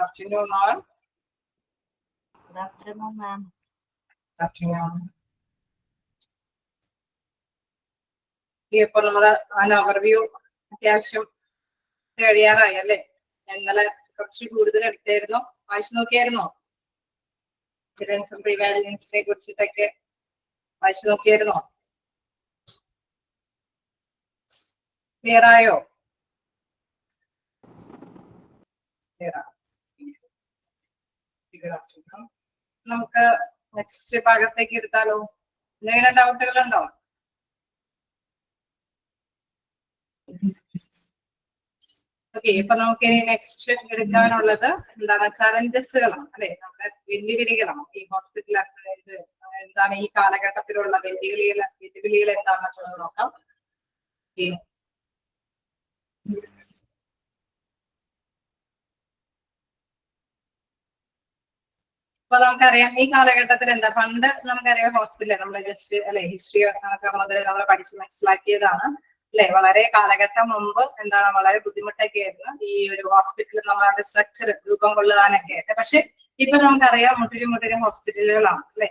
afternoon, all. Good afternoon, ma'am. Good afternoon. ഇപ്പോൾ നമ്മള് overview അത്യാവശ്യം കഴിയാറായി അല്ലേ? ഇന്നലെ കുറച്ച് കൂടുതൽ എടുത്തായിരുന്നു. വായിച്ചു നോക്കിയായിരുന്നോ? പ്രിവാലൻസിനെ കുറിച്ചിട്ടൊക്കെ വായിച്ചു നോക്കിയായിരുന്നോ? ക്ലിയർ ആയോ? നമുക്ക് നെക്സ്റ്റ് ഭാഗത്തേക്ക് എടുത്താലോ? എന്തെങ്കിലും ഡൗട്ടുകൾ ഉണ്ടോ? ഓക്കെ, ഇപ്പൊ നമുക്ക് ഇനി നെക്സ്റ്റ് എടുക്കാനുള്ളത് എന്താണ്? ചലഞ്ചസുകളാണ് അല്ലെ, നമ്മുടെ വെല്ലുവിളികളാണ്. ഈ ഹോസ്പിറ്റൽ എന്താണ് ഈ കാലഘട്ടത്തിലുള്ള വെല്ലുവിളികൾ എന്താണെന്നുള്ളത് നോക്കാം. അപ്പൊ നമുക്കറിയാം ഈ കാലഘട്ടത്തിൽ എന്താ, പണ്ട് നമുക്കറിയാം ഹോസ്പിറ്റൽ നമ്മൾ ജസ്റ്റ് അല്ലെ ഹിസ്റ്ററി മുതൽ നമ്മൾ പഠിച്ച് മനസ്സിലാക്കിയതാണ് അല്ലെ. വളരെ കാലഘട്ടം മുമ്പ് എന്താണ് വളരെ ബുദ്ധിമുട്ടൊക്കെ ആയിരുന്നു ഈ ഒരു ഹോസ്പിറ്റൽ നമ്മളുടെ സ്ട്രക്ചർ രൂപം കൊള്ളുവാനൊക്കെ ആയിട്ട്. പക്ഷെ ഇപ്പൊ നമുക്കറിയാം മുട്ടിലും ഹോസ്പിറ്റലുകളാണ് അല്ലെ.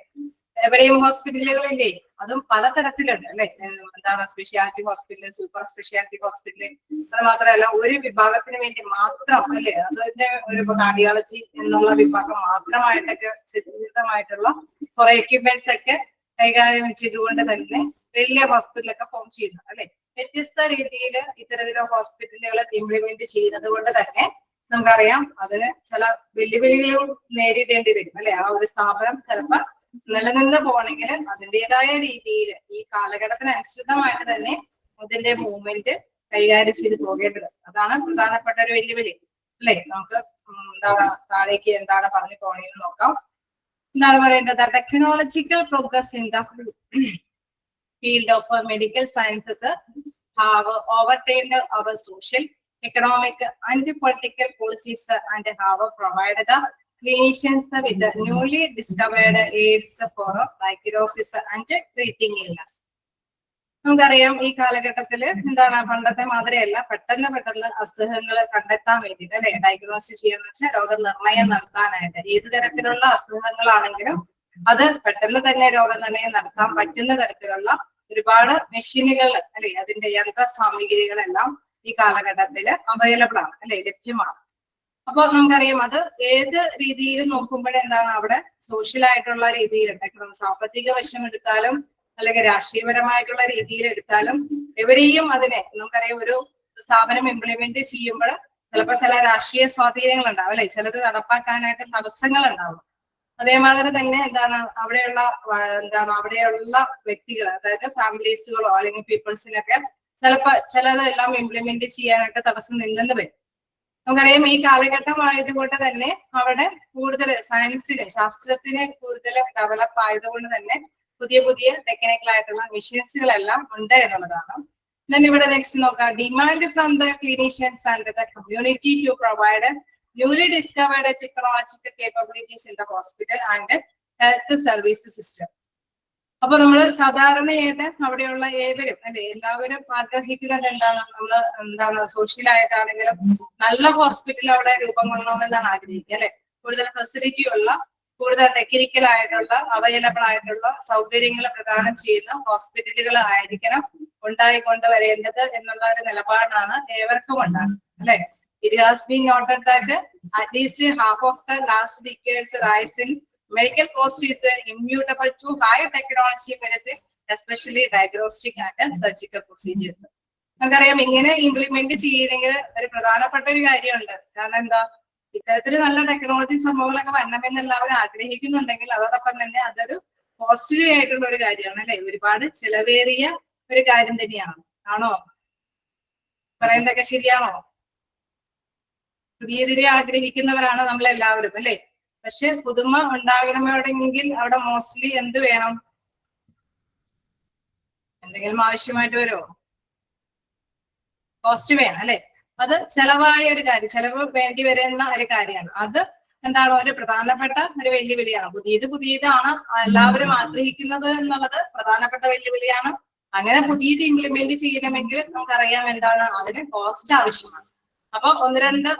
എവിടെയും ഹോസ്പിറ്റലുകളില്ലേ, അതും പലതരത്തിലുണ്ട് അല്ലെ. എന്താണ് speciality hospital, super speciality hospital, അത് മാത്രമല്ല ഒരു വിഭാഗത്തിന് വേണ്ടി മാത്രം അല്ലെ, അതിന്റെ ഒരു കാർഡിയോളജി എന്നുള്ള വിഭാഗം മാത്രമായിട്ടൊക്കെ സജ്ജീകൃതമായിട്ടുള്ള കുറെ എക്യുപ്മെന്റ്സ് ഒക്കെ കൈകാര്യം ചെയ്തുകൊണ്ട് തന്നെ വലിയ ഹോസ്പിറ്റലൊക്കെ ഫോം ചെയ്യുന്നു അല്ലെ. വ്യത്യസ്ത രീതിയിൽ ഇത്തരത്തിലുള്ള ഹോസ്പിറ്റലുകൾ ഇംപ്ലിമെന്റ് ചെയ്യുന്നത് കൊണ്ട് തന്നെ നമുക്കറിയാം അതിന് ചില വെല്ലുവിളികളും നേരിടേണ്ടി വരും അല്ലെ. ആ ഒരു സ്ഥാപനം ചിലപ്പോൾ നിലനിന്ന് പോകണമെങ്കിൽ അതിൻ്റെതായ രീതിയിൽ ഈ കാലഘട്ടത്തിനനുസൃതമായിട്ട് തന്നെ അതിന്റെ മൂവ്മെന്റ് കൈകാര്യം ചെയ്ത് പോകേണ്ടത്, അതാണ് പ്രധാനപ്പെട്ട ഒരു വെല്ലുവിളി അല്ലെ. നമുക്ക് എന്താണ് താഴേക്ക് എന്താണ് പറഞ്ഞു പോകണമെന്ന് നോക്കാം. എന്താണ് പറയുന്നത്? Technological progress in the field of medical sciences have overturned our social, economic and political policies and have provided the clinicians with the newly discovered aids for diagnosis and treating illness. നമുക്കറിയാം ഈ കാലഘട്ടത്തിൽ എന്താണ് പണ്ടത്തെ മാതിരിയല്ല, പെട്ടെന്ന് അസുഖങ്ങൾ കണ്ടെത്താൻ വേണ്ടിയിട്ട് അല്ലെ, ഡയഗ്നോസിസ് ചെയ്യാന്ന് വെച്ചാൽ രോഗനിർണയം നടത്താനായിട്ട് ഏത് തരത്തിലുള്ള അസുഖങ്ങളാണെങ്കിലും അത് പെട്ടെന്ന് തന്നെ രോഗനിർണയം നടത്താൻ പറ്റുന്ന തരത്തിലുള്ള ഒരുപാട് മെഷീനുകൾ അല്ലെ, അതിന്റെ യന്ത്ര സാമഗ്രികളെല്ലാം ഈ കാലഘട്ടത്തിൽ അവൈലബിൾ ആണ് അല്ലെ, ലഭ്യമാണ്. അപ്പൊ നമുക്കറിയാം അത് ഏത് രീതിയിൽ നോക്കുമ്പോഴെന്താണ് അവിടെ സോഷ്യൽ ആയിട്ടുള്ള രീതിയിൽ സാമ്പത്തിക വശം എടുത്താലും അല്ലെങ്കിൽ രാഷ്ട്രീയപരമായിട്ടുള്ള രീതിയിൽ എടുത്താലും എവിടെയും അതിനെ നമുക്കറിയാം ഒരു സ്ഥാപനം ഇംപ്ലിമെന്റ് ചെയ്യുമ്പോൾ ചിലപ്പോൾ ചില രാഷ്ട്രീയ സ്വാധീനങ്ങൾ ഉണ്ടാവും അല്ലെ, ചിലത് നടപ്പാക്കാനായിട്ട് തടസ്സങ്ങൾ ഉണ്ടാവും. അതേമാതിരി തന്നെ എന്താണ് അവിടെയുള്ള വ്യക്തികൾ, അതായത് ഫാമിലീസുകളോ അല്ലെങ്കിൽ പീപ്പിൾസിനൊക്കെ ചിലപ്പോൾ ചിലതെല്ലാം ഇംപ്ലിമെന്റ് ചെയ്യാനായിട്ട് തടസ്സം നിന്നെന്ന് വരും. നമുക്കറിയാം ഈ കാലഘട്ടം ആയതുകൊണ്ട് തന്നെ അവിടെ കൂടുതൽ സയൻസിന് ശാസ്ത്രത്തിന് കൂടുതൽ ഡെവലപ്പ് ആയതുകൊണ്ട് തന്നെ പുതിയ ടെക്നിക്കൽ ആയിട്ടുള്ള മെഷീൻസുകളെല്ലാം ഉണ്ട് എന്നുള്ളതാണ്. then ഇവിടെ നെക്സ്റ്റ് നോക്കാം, demand from the clinicians and the community to provide newly discovered technological capabilities in the hospital and health service system. അപ്പൊ നമ്മൾ സാധാരണയായിട്ട് അവിടെയുള്ള ഏവരും അല്ലെ എല്ലാവരും ആഗ്രഹിക്കുന്നത് എന്താണ് സോഷ്യൽ ആയിട്ടാണെങ്കിലും നല്ല ഹോസ്പിറ്റൽ അവിടെ രൂപം കൊള്ളണമെന്നാണ് ആഗ്രഹിക്കുക അല്ലെ. കൂടുതൽ ഫെസിലിറ്റി ഉള്ള, കൂടുതൽ ടെക്നിക്കൽ ആയിട്ടുള്ള അവൈലബിൾ ആയിട്ടുള്ള സൗകര്യങ്ങൾ പ്രദാനം ചെയ്യുന്ന ഹോസ്പിറ്റലുകൾ ആയിരിക്കണം ഉണ്ടായിക്കൊണ്ടുവരേണ്ടത് എന്നുള്ള ഒരു നിലപാടാണ് ഏവർക്കും ഉണ്ടാകുന്നത് അല്ലെ. It has been noted that at least half of the last decade's rise in medical cost is immutable to high technology medicine, especially diagnostic and surgical procedures. നമുക്കറിയാം ഇങ്ങനെ ഇംപ്ലിമെന്റ് ചെയ്യുന്നെങ്കിൽ ഒരു പ്രധാനപ്പെട്ട ഒരു കാര്യമുണ്ട്. കാരണം എന്താ, ഇത്തരത്തിൽ നല്ല ടെക്നോളജി സംഭവങ്ങളൊക്കെ വരണമെന്ന് എല്ലാവരും ആഗ്രഹിക്കുന്നുണ്ടെങ്കിൽ അതോടൊപ്പം തന്നെ അതൊരു കോസ്റ്റ്ലി ആയിട്ടുള്ള ഒരു കാര്യമാണ് അല്ലെ, ഒരുപാട് ചിലവേറിയ ഒരു കാര്യം തന്നെയാണ്. ആണോ? പറയുന്നതൊക്കെ ശരിയാണോ? പുതിയതിനെ ആഗ്രഹിക്കുന്നവരാണ് നമ്മളെല്ലാവരും അല്ലെ. പക്ഷെ പുതുമ ഉണ്ടാകണമെങ്കിൽ അവിടെ മോസ്റ്റ്ലി എന്ത് വേണം? എന്തെങ്കിലും ആവശ്യമായിട്ട് വരുമോ? കോസ്റ്റ് വേണം അല്ലെ. അത് ചെലവായ ഒരു കാര്യം, ചെലവ് വേണ്ടി വരുന്ന ഒരു കാര്യമാണ്. അത് എന്താണ് ഒരു പ്രധാനപ്പെട്ട ഒരു വെല്ലുവിളിയാണ്. പുതിയതാണ് എല്ലാവരും ആഗ്രഹിക്കുന്നത് എന്നുള്ളത് പ്രധാനപ്പെട്ട വെല്ലുവിളിയാണ്. അങ്ങനെ പുതിയത് ഇംപ്ലിമെന്റ് ചെയ്യണമെങ്കിൽ നമുക്കറിയാം എന്താണ് അതിന് കോസ്റ്റ് ആവശ്യമാണ്. അപ്പൊ ഒന്ന് രണ്ട്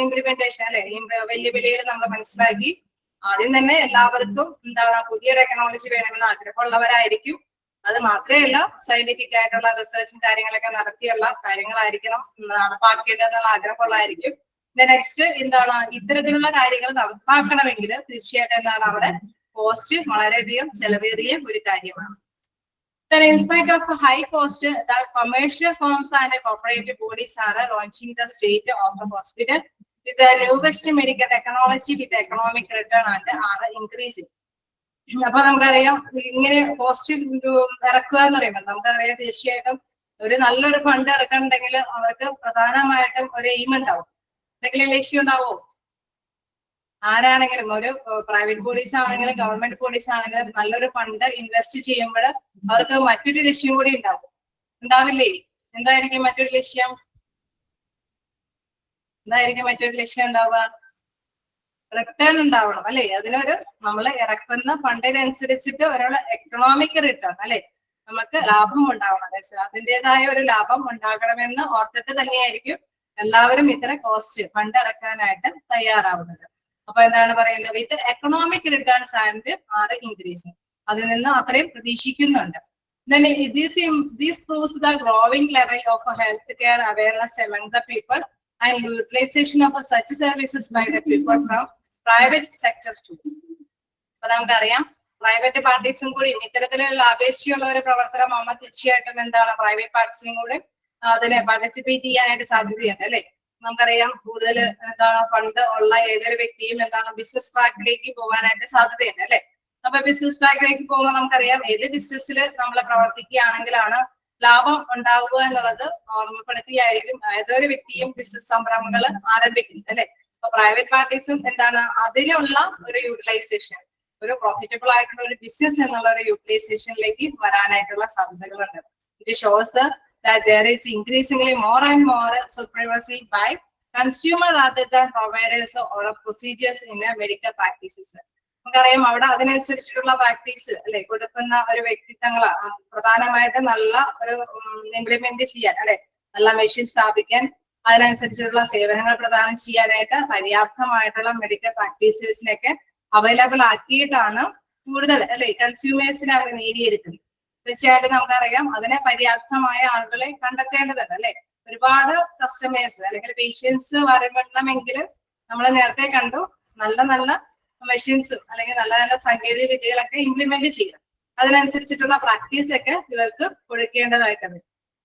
ഇംപ്ലിമെന്റേഷൻ അല്ലെ വെല്ലുവിളികൾ നമ്മൾ മനസ്സിലാക്കി. ആദ്യം തന്നെ എല്ലാവർക്കും എന്താണ് പുതിയ ടെക്നോളജി വേണമെന്ന് ആഗ്രഹമുള്ളവരായിരിക്കും. അത് മാത്രമല്ല സയന്റിഫിക് ആയിട്ടുള്ള റിസർച്ചും കാര്യങ്ങളൊക്കെ നടത്തിയുള്ള കാര്യങ്ങളായിരിക്കണം നടപ്പാക്കേണ്ടതെന്നുള്ള ആഗ്രഹമുള്ളതായിരിക്കും. നെക്സ്റ്റ് എന്താണ് ഇത്തരത്തിലുള്ള കാര്യങ്ങൾ നടപ്പാക്കണമെങ്കിൽ തീർച്ചയായിട്ടും എന്താണ് അവിടെ കോസ്റ്റ് വളരെയധികം ചെലവേറിയ ഒരു കാര്യമാണ്. Then in spite of a high cost, the commercial firms and cooperative bodies are launching the state of the hospital with the newest medical technology with economic return and are increasing. അപ്പൊ നമുക്കറിയാം ഇങ്ങനെ cost ഇറക്കുക എന്ന് പറയുമ്പോൾ നമുക്കറിയാം തീർച്ചയായിട്ടും ഒരു നല്ലൊരു ഫണ്ട് ഇറക്കണമെങ്കിൽ അവർക്ക് പ്രധാനമായിട്ടും ഒരു എയിം ഉണ്ടാവും. എന്തെങ്കിലും ലക്ഷ്യം ഉണ്ടാവോ? ആരാണെങ്കിലും ഒരു പ്രൈവറ്റ് ബോഡീസ് ആണെങ്കിലും ഗവൺമെന്റ് ബോഡീസ് ആണെങ്കിലും നല്ലൊരു ഫണ്ട് ഇൻവെസ്റ്റ് ചെയ്യുമ്പോൾ അവർക്ക് മറ്റൊരു ലക്ഷ്യം കൂടി ഉണ്ടാവും. ഉണ്ടാവില്ലേ? എന്തായിരിക്കും മറ്റൊരു ലക്ഷ്യം? എന്തായിരിക്കും മറ്റൊരു ലക്ഷ്യം ഉണ്ടാവുക? റിട്ടേൺ ഉണ്ടാവണം അല്ലെ? അതിനൊരു നമ്മൾ ഇറക്കുന്ന ഫണ്ടിനനുസരിച്ചിട്ട് ഒരാൾ എക്കണോമിക് റിട്ടേൺ അല്ലെ, നമുക്ക് ലാഭം ഉണ്ടാവണം. അതിൻ്റെതായ ഒരു ലാഭം ഉണ്ടാകണമെന്ന് ഓർത്തിട്ട് തന്നെയായിരിക്കും എല്ലാവരും ഇത്തരം കോസ്റ്റ് ഫണ്ട് ഇറക്കാനായിട്ട് തയ്യാറാവുന്നത്. അപ്പൊ എന്താണ് പറയുന്നത്? With economic returns and are increasing, അതിൽ നിന്ന് അത്രയും പ്രതീക്ഷിക്കുന്നുണ്ട്. Then this proves the growing level of health care awareness among the people and utilization of such services by the people from private sector too. അപ്പൊ നമുക്കറിയാം private പാർട്ടീസും കൂടി ഇത്തരത്തിലുള്ള അപേക്ഷയുള്ള ഒരു പ്രവർത്തനം ആകുമ്പോൾ തീർച്ചയായിട്ടും എന്താണ് പ്രൈവറ്റ് പാർട്ടീസും കൂടി അതിനെ പാർട്ടിസിപ്പേറ്റ് ചെയ്യാനായിട്ട് സാധ്യതയുണ്ട് അല്ലെ. നമുക്കറിയാം കൂടുതൽ എന്താണ് ഫണ്ട് ഉള്ള ഏതൊരു വ്യക്തിയും എന്താണ് ബിസിനസ് ട്രാക്കിലേക്ക് പോകാനായിട്ട് സാധ്യതയുണ്ട് അല്ലെ. അപ്പൊ ബിസിനസ് ട്രാക്കിലേക്ക് പോകുമ്പോൾ നമുക്കറിയാം ഏത് ബിസിനസ്സിൽ നമ്മൾ പ്രവർത്തിക്കുകയാണെങ്കിലാണ് ലാഭം ഉണ്ടാവുക എന്നുള്ളത് ഓർമ്മപ്പെടുത്തിയായിരിക്കും ഏതൊരു വ്യക്തിയും ബിസിനസ് സംരംഭങ്ങൾ ആരംഭിക്കുന്നത് അല്ലെ. അപ്പൊ പ്രൈവറ്റ് പാർട്ടീസും എന്താണ് അതിനുള്ള ഒരു യൂട്ടിലൈസേഷൻ, ഒരു പ്രോഫിറ്റബിൾ ആയിട്ടുള്ള ഒരു ബിസിനസ് എന്നുള്ള ഒരു യൂട്ടിലൈസേഷനിലേക്ക് വരാനായിട്ടുള്ള സാധ്യതകളുണ്ട്. It shows that there is increasingly more and more supremacy by consumer rather than providers or procedures in medical practices. നമുക്കറിയാം അവിടെ അതിനനുസരിച്ചിട്ടുള്ള പ്രാക്ടീസ് അല്ലെ കൊടുക്കുന്ന ഒരു വ്യക്തിത്വങ്ങള് പ്രധാനമായിട്ട് നല്ല ഒരു ഇംപ്ലിമെന്റ് ചെയ്യാൻ അല്ലെ, നല്ല മെഷീൻ സ്ഥാപിക്കാൻ അതിനനുസരിച്ചുള്ള സേവനങ്ങൾ പ്രദാനം ചെയ്യാനായിട്ട് പര്യാപ്തമായിട്ടുള്ള മെഡിക്കൽ പ്രാക്ടീസസിനൊക്കെ അവൈലബിൾ ആക്കിയിട്ടാണ് കൂടുതൽ അല്ലെ കൺസ്യൂമേഴ്സിനെ അവർ നേടിയെടുക്കുന്നത്. തീർച്ചയായിട്ടും നമുക്കറിയാം അതിനെ പര്യാപ്തമായ ആളുകളെ കണ്ടെത്തേണ്ടതുണ്ട് അല്ലെ. ഒരുപാട് കസ്റ്റമേഴ്സ് അല്ലെങ്കിൽ പേഷ്യൻസ് വരണമെങ്കിൽ നമ്മൾ നേരത്തെ കണ്ടു നല്ല നല്ല മെഷീൻസും അല്ലെങ്കിൽ നല്ല നല്ല സാങ്കേതിക വിദ്യകളൊക്കെ ഇംപ്ലിമെന്റ് ചെയ്യണം. അതിനനുസരിച്ചിട്ടുള്ള പ്രാക്ടീസ് ഒക്കെ ഇവർക്ക് കൊടുക്കേണ്ടതായിട്ടുണ്ട്.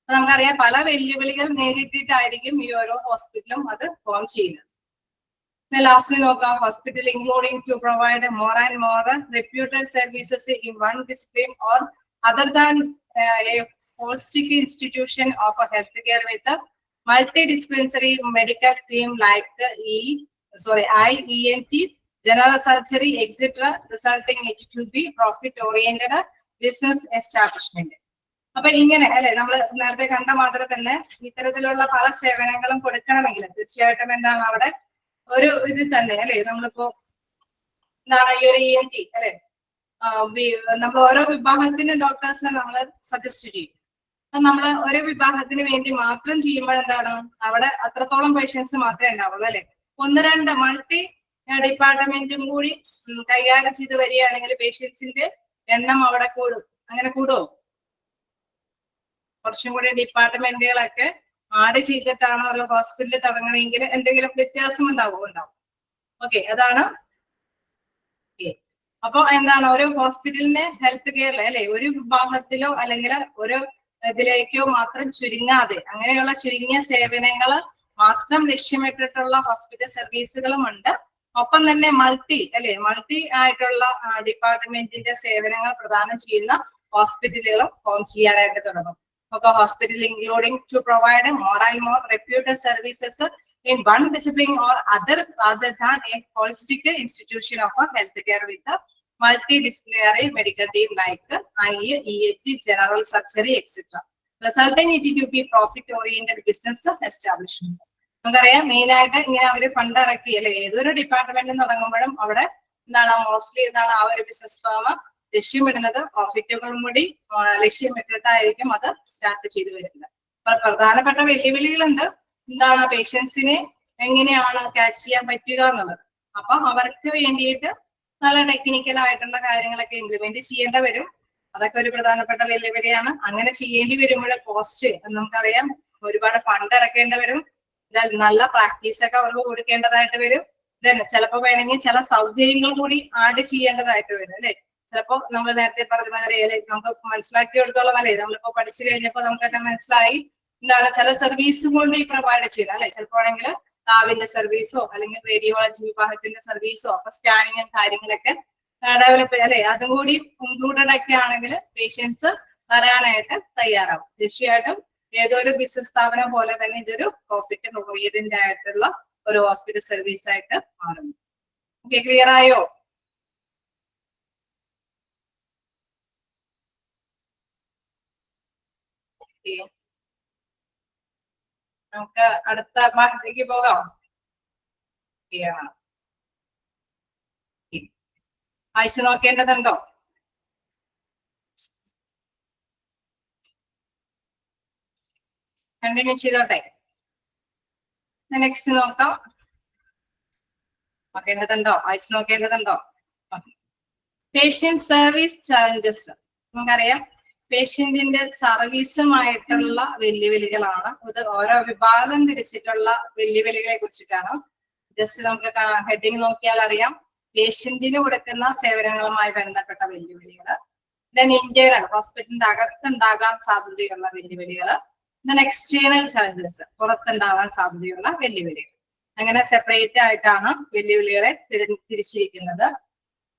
നമുക്കറിയാം പല വെല്ലുവിളികൾ നേരിട്ടിട്ടായിരിക്കും ഈ ഓരോ ഹോസ്പിറ്റലും അത് ഫോം ചെയ്യുന്നത്. ലാസ്റ്റ്ലി നോക്കാം, hospital including to provide more and more reputed services in one discipline or other than a holistic institution of a healthcare with a multidisciplinary medical team like IENT, general surgery, etc., resulting it to be profit-oriented business establishment. അപ്പൊ ഇങ്ങനെ അല്ലെ നമ്മൾ നേരത്തെ കണ്ട മാത്രം തന്നെ ഇത്തരത്തിലുള്ള പല സേവനങ്ങളും കൊടുക്കണമെങ്കിൽ തീർച്ചയായിട്ടും എന്താണ് അവിടെ ഒരു ഇത് തന്നെ അല്ലെ. നമ്മളിപ്പോ എന്താണ് ഈ ഒരു ENT അല്ലെ, നമ്മൾ ഓരോ വിഭാഗത്തിന് ഡോക്ടേഴ്സിനെ നമ്മൾ സജസ്റ്റ് ചെയ്യും. നമ്മൾ ഒരു വിഭാഗത്തിന് വേണ്ടി മാത്രം ചെയ്യുമ്പോൾ എന്താണ് അവിടെ അത്രത്തോളം പേഷ്യൻസ് മാത്രമേ ഉണ്ടാവുള്ളൂ അല്ലെ. ഒന്ന് രണ്ട് മൾട്ടി ഡിപ്പാർട്ട്മെന്റും കൂടി കൈകാര്യം ചെയ്ത് വരികയാണെങ്കിൽ പേഷ്യൻസിന്റെ എണ്ണം അവിടെ കൂടും. അങ്ങനെ കൂടുമോ? കുറച്ചും കൂടി ഡിപ്പാർട്ട്മെന്റുകളൊക്കെ ആഡ് ചെയ്തിട്ടാണ് ഒരു ഹോസ്പിറ്റലിൽ തുടങ്ങണമെങ്കിൽ എന്തെങ്കിലും വ്യത്യാസം ഉണ്ടാവും. ഓക്കെ, അതാണ്. അപ്പൊ എന്താണ് ഒരു ഹോസ്പിറ്റലിന് ഹെൽത്ത് കെയറിൽ അല്ലെ ഒരു വിഭാഗത്തിലോ അല്ലെങ്കിൽ ഒരു ഇതിലേക്കോ മാത്രം ചുരുങ്ങാതെ അങ്ങനെയുള്ള ചുരുങ്ങിയ സേവനങ്ങൾ മാത്രം ലക്ഷ്യമിട്ടിട്ടുള്ള ഹോസ്പിറ്റൽ സർവീസുകളും ഉണ്ട്. ഒപ്പം തന്നെ മൾട്ടി ആയിട്ടുള്ള ഡിപ്പാർട്ട്മെന്റിന്റെ സേവനങ്ങൾ പ്രദാനം ചെയ്യുന്ന ഹോസ്പിറ്റലുകളും ഫോം ചെയ്യാനായിട്ട് തുടങ്ങും. നമുക്ക് hospital including to provide more and more reputed services in one discipline or other rather than a holistic institution of a healthcare with a multidisciplinary medical team like IENT, general surgery, etc., resulting it to be profit-oriented business establishment. നമുക്കറിയാം main ആയിട്ട് ഇങ്ങനെ അവര് fund ഇറക്കി അല്ലെ ഏതൊരു ഡിപ്പാർട്ട്മെന്റിൽ തുടങ്ങുമ്പോഴും അവിടെ എന്താണ് മോസ്റ്റ്ലി എന്താണ് ആ ഒരു ബിസിനസ് ഫേം ലക്ഷ്യമിടുന്നത് പ്രോഫിറ്റബിളും കൂടി ലക്ഷ്യമിട്ടിട്ടായിരിക്കും അത് സ്റ്റാർട്ട് ചെയ്തു വരുന്നത്. പ്രധാനപ്പെട്ട വെല്ലുവിളികളുണ്ട്. എന്താണ് പേഷ്യൻസിനെ എങ്ങനെയാണ് ക്യാച്ച് ചെയ്യാൻ പറ്റുക എന്നുള്ളത്. അപ്പൊ അവർക്ക് വേണ്ടിയിട്ട് നല്ല ടെക്നിക്കൽ ആയിട്ടുള്ള കാര്യങ്ങളൊക്കെ ഇംപ്ലിമെന്റ് ചെയ്യേണ്ടി വരും. അതൊക്കെ ഒരു പ്രധാനപ്പെട്ട വെല്ലുവിളിയാണ്. അങ്ങനെ ചെയ്യേണ്ടി വരുമ്പോൾ കോസ്റ്റ് നമുക്കറിയാം, ഒരുപാട് ഫണ്ട് ഇറക്കേണ്ടി വരും. നല്ല പ്രാക്ടീസ് ഒക്കെ അവർക്ക് കൊടുക്കേണ്ടതായിട്ട് വരും. ചിലപ്പോൾ വേണമെങ്കിൽ ചില സൗകര്യങ്ങൾ കൂടി ആഡ് ചെയ്യേണ്ടതായിട്ട് വരും അല്ലെ. ചിലപ്പോൾ നമ്മൾ നേരത്തെ പറഞ്ഞ മാതിരി നമുക്ക് മനസ്സിലാക്കിയെടുത്തോളം അല്ലെ, നമ്മളിപ്പോ പഠിച്ചു കഴിഞ്ഞപ്പോൾ നമുക്ക് തന്നെ മനസ്സിലായി എന്താണ് ചില സർവീസ് കൂടി പ്രൊവൈഡ് ചെയ്യുന്നത് അല്ലെ. ചിലപ്പോൾ ആണെങ്കിൽ ലാബിന്റെ സർവീസോ അല്ലെങ്കിൽ റേഡിയോളജി വിഭാഗത്തിന്റെ സർവീസോ അപ്പൊ സ്കാനിങ്ങും കാര്യങ്ങളൊക്കെ ഡെവലപ്പ് അല്ലെ, അതും കൂടി ഇൻക്ലൂഡഡ് ഒക്കെ ആണെങ്കിൽ പേഷ്യൻസ് വരാനായിട്ട് തയ്യാറാവും. തീർച്ചയായിട്ടും ഏതൊരു ബിസിനസ് സ്ഥാപനം പോലെ തന്നെ ഇതൊരു പ്രോഫിറ്റ് ഓറിയന്റഡ് ആയിട്ടുള്ള ഒരു ഹോസ്പിറ്റൽ സർവീസ് ആയിട്ട് മാറുന്നു. ഓക്കെ, ക്ലിയർ ആയോ? നമുക്ക് അടുത്ത ഭാഗത്തേക്ക് പോകാം. ആഴ്ച നോക്കേണ്ടതുണ്ടോ? കണ്ടിന്യൂ ചെയ്തോട്ടെ. നെക്സ്റ്റ് നോക്കാം. നോക്കേണ്ടതുണ്ടോ? ആഴ്ച നോക്കേണ്ടതുണ്ടോ? Patient service challenges. നമുക്കറിയാം പേഷ്യന്റിന്റെ സർവീസുമായിട്ടുള്ള വെല്ലുവിളികളാണ്. ഇത് ഓരോ വിഭാഗം തിരിച്ചിട്ടുള്ള വെല്ലുവിളികളെ കുറിച്ചിട്ടാണ്. ജസ്റ്റ് നമുക്ക് ഹെഡിങ് നോക്കിയാൽ അറിയാം. പേഷ്യന്റിന് കൊടുക്കുന്ന സേവനങ്ങളുമായി ബന്ധപ്പെട്ട വെല്ലുവിളികൾ, ദെൻ ഇന്റേണൽ ഹോസ്പിറ്റലിന്റെ അകത്തുണ്ടാകാൻ സാധ്യതയുള്ള വെല്ലുവിളികൾ, ദെൻ എക്സ്റ്റേണൽ ചാലഞ്ചസ് പുറത്തുണ്ടാകാൻ സാധ്യതയുള്ള വെല്ലുവിളികൾ. അങ്ങനെ സെപ്പറേറ്റ് ആയിട്ടാണ് വെല്ലുവിളികളെ തിരിച്ചിരിക്കുന്നത്.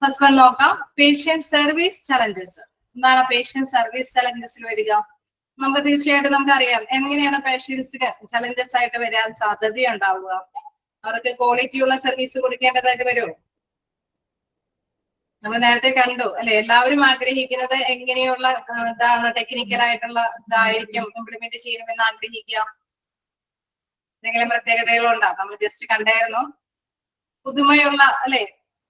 ഫസ്റ്റ് വൺ നോക്കാം, പേഷ്യന്റ് സർവീസ് ചലഞ്ചസ്. എന്താണ് പേഷ്യന്റ് സർവീസ് ചലഞ്ചസിൽ വരിക? നമുക്ക് തീർച്ചയായിട്ടും നമുക്കറിയാം എങ്ങനെയാണ് പേഷ്യൻസിന് ചലഞ്ചസ് ആയിട്ട് വരാൻ സാധ്യതയുണ്ടാവുക. അവർക്ക് ക്വാളിറ്റിയുള്ള സർവീസ് കൊടുക്കേണ്ടതായിട്ട് വരുമോ? നമ്മൾ നേരത്തെ കണ്ടു അല്ലെ, എല്ലാവരും ആഗ്രഹിക്കുന്നത് എങ്ങനെയുള്ള ഇതാണ് ടെക്നിക്കൽ ആയിട്ടുള്ള ഇതായിരിക്കും ഇംപ്ലിമെന്റ് ചെയ്യണമെന്ന് ആഗ്രഹിക്കുക. എന്തെങ്കിലും പ്രത്യേകതകളുണ്ടോ? നമ്മൾ ജസ്റ്റ് കണ്ടായിരുന്നു പുതുമയുള്ള അല്ലെ,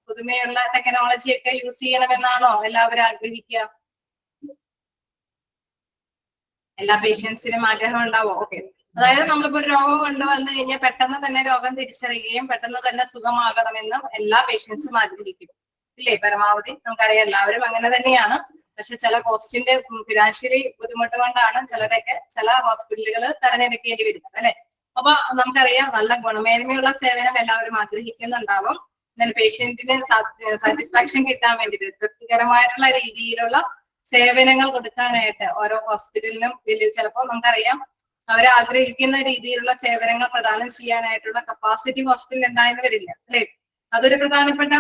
പുതുമയുള്ള ടെക്നോളജി ഒക്കെ യൂസ് ചെയ്യണമെന്നാണോ എല്ലാവരും ആഗ്രഹിക്കുക? എല്ലാ പേഷ്യൻസിനും ആഗ്രഹം ഉണ്ടാവോ? ഓക്കെ, അതായത് നമ്മളിപ്പോ ഒരു രോഗം കൊണ്ടുവന്നു കഴിഞ്ഞാൽ പെട്ടെന്ന് തന്നെ രോഗം തിരിച്ചറിയുകയും പെട്ടെന്ന് തന്നെ സുഖമാകണമെന്നും എല്ലാ പേഷ്യൻസും ആഗ്രഹിക്കും ഇല്ലേ? പരമാവധി നമുക്കറിയാം എല്ലാവരും അങ്ങനെ തന്നെയാണ്. പക്ഷെ ചില കോസ്റ്റിന്റെ ഫിനാൻഷ്യലി ബുദ്ധിമുട്ട് കൊണ്ടാണ് ചിലരൊക്കെ ചില ഹോസ്പിറ്റലുകൾ തെരഞ്ഞെടുക്കേണ്ടി വരുന്നത് അല്ലെ. അപ്പൊ നമുക്കറിയാം നല്ല ഗുണമേന്മയുള്ള സേവനം എല്ലാവരും ആഗ്രഹിക്കുന്നുണ്ടാവും. പേഷ്യന്റിന് സാറ്റിസ്ഫാക്ഷൻ കിട്ടാൻ വേണ്ടിയിട്ട് തൃപ്തികരമായിട്ടുള്ള രീതിയിലുള്ള സേവനങ്ങൾ കൊടുക്കാനായിട്ട് ഓരോ ഹോസ്പിറ്റലിനും ചിലപ്പോൾ നമുക്കറിയാം അവർ ആഗ്രഹിക്കുന്ന രീതിയിലുള്ള സേവനങ്ങൾ പ്രദാനം ചെയ്യാനായിട്ടുള്ള കപ്പാസിറ്റി ഹോസ്പിറ്റലിൽ ഉണ്ടായെന്ന് വരില്ല അല്ലെ. അതൊരു പ്രധാനപ്പെട്ട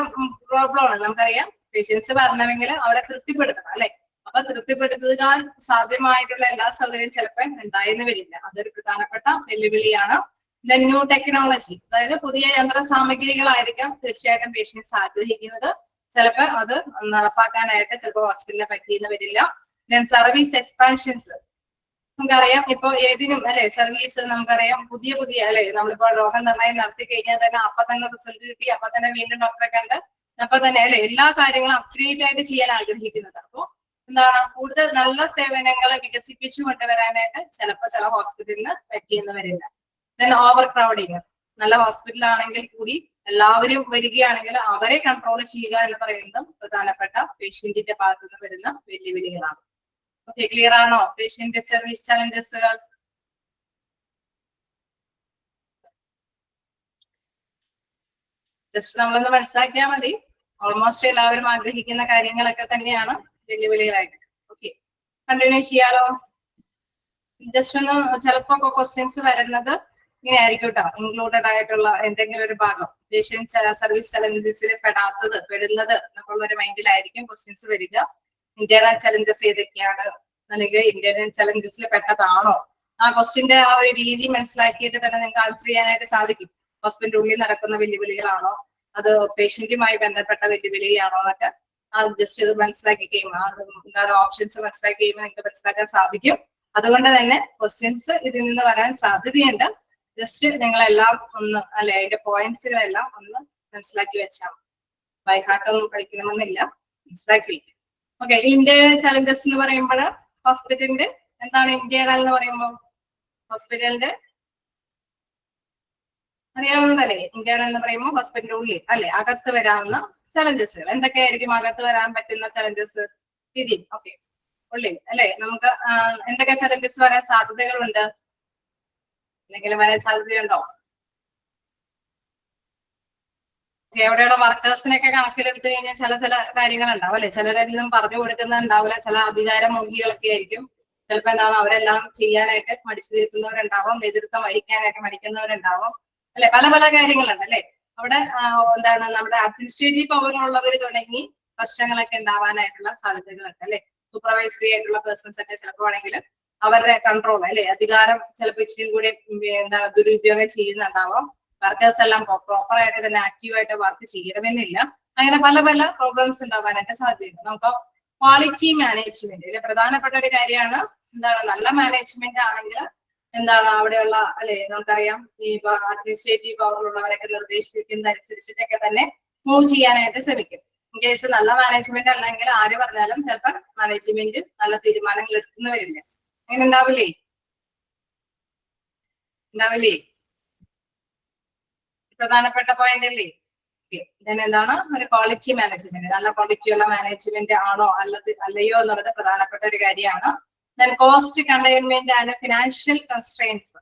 പ്രോബ്ലമാണ്. നമുക്കറിയാം പേഷ്യൻസ് വരണമെങ്കിൽ അവരെ തൃപ്തിപ്പെടുത്തണം അല്ലെ. അപ്പൊ തൃപ്തിപ്പെടുത്താൻ സാധ്യമായിട്ടുള്ള എല്ലാ സൗകര്യവും ചിലപ്പോൾ ഉണ്ടായെന്ന് വരില്ല. അതൊരു പ്രധാനപ്പെട്ട വെല്ലുവിളിയാണ്. ന്യൂ ടെക്നോളജി, അതായത് പുതിയ യന്ത്ര സാമഗ്രികളായിരിക്കാം തീർച്ചയായിട്ടും പേഷ്യൻസ് ആഗ്രഹിക്കുന്നത്. ചിലപ്പോൾ അത് നടപ്പാക്കാനായിട്ട് ചിലപ്പോൾ ഹോസ്പിറ്റലിനെ പറ്റിയെന്ന് വരില്ല. Then service expansions. നമുക്കറിയാം ഇപ്പൊ ഏതിനും അല്ലെ സർവീസ് നമുക്കറിയാം പുതിയ പുതിയ അല്ലെ, നമ്മളിപ്പോ രോഗനിർണയം നടത്തി കഴിഞ്ഞാൽ തന്നെ അപ്പൊ തന്നെ റിസൾട്ട് കിട്ടി, അപ്പൊ തന്നെ വീണ്ടും ഡോക്ടറെ കണ്ട് അപ്പൊ തന്നെ അല്ലെ എല്ലാ കാര്യങ്ങളും അപ്ഗ്രേഡ് ആയിട്ട് ചെയ്യാൻ ആഗ്രഹിക്കുന്നത്. അപ്പൊ എന്താണ് കൂടുതൽ നല്ല സേവനങ്ങളെ വികസിപ്പിച്ചു കൊണ്ടുവരാനായിട്ട് ചിലപ്പോൾ ചില ഹോസ്പിറ്റലിന് പറ്റിയെന്ന് വരില്ല. Then over crowding. നല്ല ഹോസ്പിറ്റൽ ആണെങ്കിൽ കൂടി എല്ലാവരും വരികയാണെങ്കിൽ അവരെ കൺട്രോൾ ചെയ്യുക എന്ന് പറയുന്നതും പ്രധാനപ്പെട്ട പേഷ്യന്റിന്റെ ഭാഗത്ത് നിന്ന് വരുന്ന വെല്ലുവിളികളാണ്. ഓക്കെ, ക്ലിയർ ആണോ? പേഷ്യന്റ് സർവീസ് ചലഞ്ചസുകൾ. ജസ്റ്റ് നമ്മളൊന്ന് മനസ്സിലാക്കിയാൽ മതി. ഓൾമോസ്റ്റ് എല്ലാവരും ആഗ്രഹിക്കുന്ന കാര്യങ്ങളൊക്കെ തന്നെയാണ് വെല്ലുവിളികളായിട്ട്. ഓക്കെ, കണ്ടിന്യൂ ചെയ്യാലോ. ജസ്റ്റ് ഒന്ന് ചിലപ്പോ ക്വസ്റ്റ്യൻസ് വരുന്നത് ഇങ്ങനെ ആയിരിക്കും കേട്ടോ. ഇൻക്ലൂഡഡ് ആയിട്ടുള്ള എന്തെങ്കിലും ഒരു ഭാഗം പേഷ്യന്റ് സർവീസ് ചലഞ്ചസിൽ പെടുന്നത് എന്നുള്ള ഒരു മൈൻഡിലായിരിക്കും ക്വസ്റ്റ്യൻസ് വരിക. ഇന്റേണൽ ചലഞ്ചസ് ഏതൊക്കെയാണ്, അല്ലെങ്കിൽ ഇന്റേണൽ ചലഞ്ചസിൽ പെട്ടതാണോ? ആ ക്വസ്റ്റ്യന്റെ ആ ഒരു രീതി മനസ്സിലാക്കിയിട്ട് തന്നെ നിങ്ങൾക്ക് ആൻസർ ചെയ്യാനായിട്ട് സാധിക്കും. ഹോസ്പിറ്റലിന്റെ ഉള്ളിൽ നടക്കുന്ന വെല്ലുവിളികളാണോ, അത് പേഷ്യന്റുമായി ബന്ധപ്പെട്ട വെല്ലുവിളിയാണോ എന്നൊക്കെ ജസ്റ്റ് ഇത് മനസ്സിലാക്കി കഴിയുമ്പോൾ എന്താണ് ഓപ്ഷൻസ് മനസ്സിലാക്കി കഴിയുമ്പോൾ നിങ്ങൾക്ക് മനസ്സിലാക്കാൻ സാധിക്കും. അതുകൊണ്ട് തന്നെ ക്വസ്റ്റ്യൻസ് ഇതിൽ നിന്ന് വരാൻ സാധ്യതയുണ്ട്. ജസ്റ്റ് നിങ്ങളെല്ലാം ഒന്ന് അല്ലെ അതിന്റെ പോയിന്റ്സുകളെല്ലാം ഒന്ന് മനസ്സിലാക്കി വെച്ചാൽ ബൈ ഹാർട്ട് ഒന്നും പഠിക്കണമെന്നില്ല, മനസ്സിലാക്കി വയ്ക്കും. ഓക്കെ, ഇന്റേണൽ ചലഞ്ചസ് എന്ന് പറയുമ്പോൾ ഹോസ്പിറ്റലിന്റെ എന്താണ് ഇന്റേണൽ എന്ന് പറയുമ്പോൾ ഹോസ്പിറ്റലിന്റെ അറിയാവുന്നതല്ലേ? ഇന്റേണൽ എന്ന് പറയുമ്പോൾ ഹോസ്പിറ്റലിന്റെ ഉള്ളിൽ അല്ലെ അകത്ത് വരാവുന്ന ചലഞ്ചസുകൾ എന്തൊക്കെയായിരിക്കും? അകത്ത് വരാൻ പറ്റുന്ന ചലഞ്ചസ് വിധി ഓക്കെ ഉള്ളിൽ അല്ലെ നമുക്ക് എന്തൊക്കെ ചലഞ്ചസ് വരാൻ സാധ്യതകളുണ്ട്? എന്തെങ്കിലും വരാൻ സാധ്യതയുണ്ടോ? എവിടെയുള്ള വർക്കേഴ്സിനൊക്കെ കണക്കിലെടുത്ത് കഴിഞ്ഞാൽ ചില കാര്യങ്ങൾ ഉണ്ടാവും അല്ലെ? ചിലരെല്ലാം പറഞ്ഞു കൊടുക്കുന്നുണ്ടാവില്ല, ചില അധികാരമോഹികളൊക്കെ ആയിരിക്കും. ചിലപ്പോ എന്താണ് അവരെല്ലാം ചെയ്യാനായിട്ട് മടിച്ചു നിൽക്കുന്നവരുണ്ടാവും, നേതൃത്വം വഹിക്കാനായിട്ട് മടിക്കുന്നവരുണ്ടാവും അല്ലെ? പല കാര്യങ്ങളുണ്ട് അല്ലെ? അവിടെ എന്താണ് നമ്മുടെ അഡ്മിനിസ്ട്രേറ്റീവ് പവറുള്ളവർ തുടങ്ങി പ്രശ്നങ്ങളൊക്കെ ഉണ്ടാവാനായിട്ടുള്ള സാധ്യതകളുണ്ട് അല്ലെ? സൂപ്പർവൈസറി ആയിട്ടുള്ള പേഴ്സൺസ് ഒക്കെ ചിലപ്പോൾ ആണെങ്കിൽ അവരുടെ കൺട്രോൾ അല്ലെ അധികാരം ചിലപ്പോൾ ഇച്ചിരി കൂടി എന്താണ് ദുരുപയോഗം ചെയ്യുന്നുണ്ടാവാം. വർക്കേഴ്സ് എല്ലാം പ്രോപ്പർ ആയിട്ട് തന്നെ ആക്റ്റീവായിട്ട് വർക്ക് ചെയ്യണമെന്നില്ല. അങ്ങനെ പല പ്രോബ്ലംസ് ഉണ്ടാവാനായിട്ട് സാധ്യതയുണ്ട്. നമുക്ക് ക്വാളിറ്റി മാനേജ്മെന്റ് ഇതിൽ പ്രധാനപ്പെട്ട ഒരു കാര്യമാണ്. എന്താണ് നല്ല മാനേജ്മെന്റ് ആണെങ്കിൽ എന്താണ് അവിടെയുള്ള അല്ലെ നമുക്കറിയാം ഈ അഡ്മിനിസ്ട്രേറ്റീവ് പവറിലുള്ളവരൊക്കെ നിർദ്ദേശിക്കുന്ന അനുസരിച്ചിട്ടൊക്കെ തന്നെ മൂവ് ചെയ്യാനായിട്ട് ശ്രമിക്കും. ഇൻ കേസ് നല്ല മാനേജ്മെന്റ് അല്ലെങ്കിൽ ആര് പറഞ്ഞാലും ചിലപ്പോൾ മാനേജ്മെന്റ് നല്ല തീരുമാനങ്ങൾ എടുക്കുന്നവരില്ല. അങ്ങനെ ഉണ്ടാവില്ലേ? പ്രധാനപ്പെട്ട പോയിന്റ് അല്ലേ? എന്താണ് ഒരു ക്വാളിറ്റി മാനേജ്മെന്റ്, നല്ല ക്വാളിറ്റിയുള്ള മാനേജ്മെന്റ് ആണോ അല്ലയോ എന്നുള്ളത് പ്രധാനപ്പെട്ട ഒരു കാര്യമാണ്. Cost containment and financial constraints.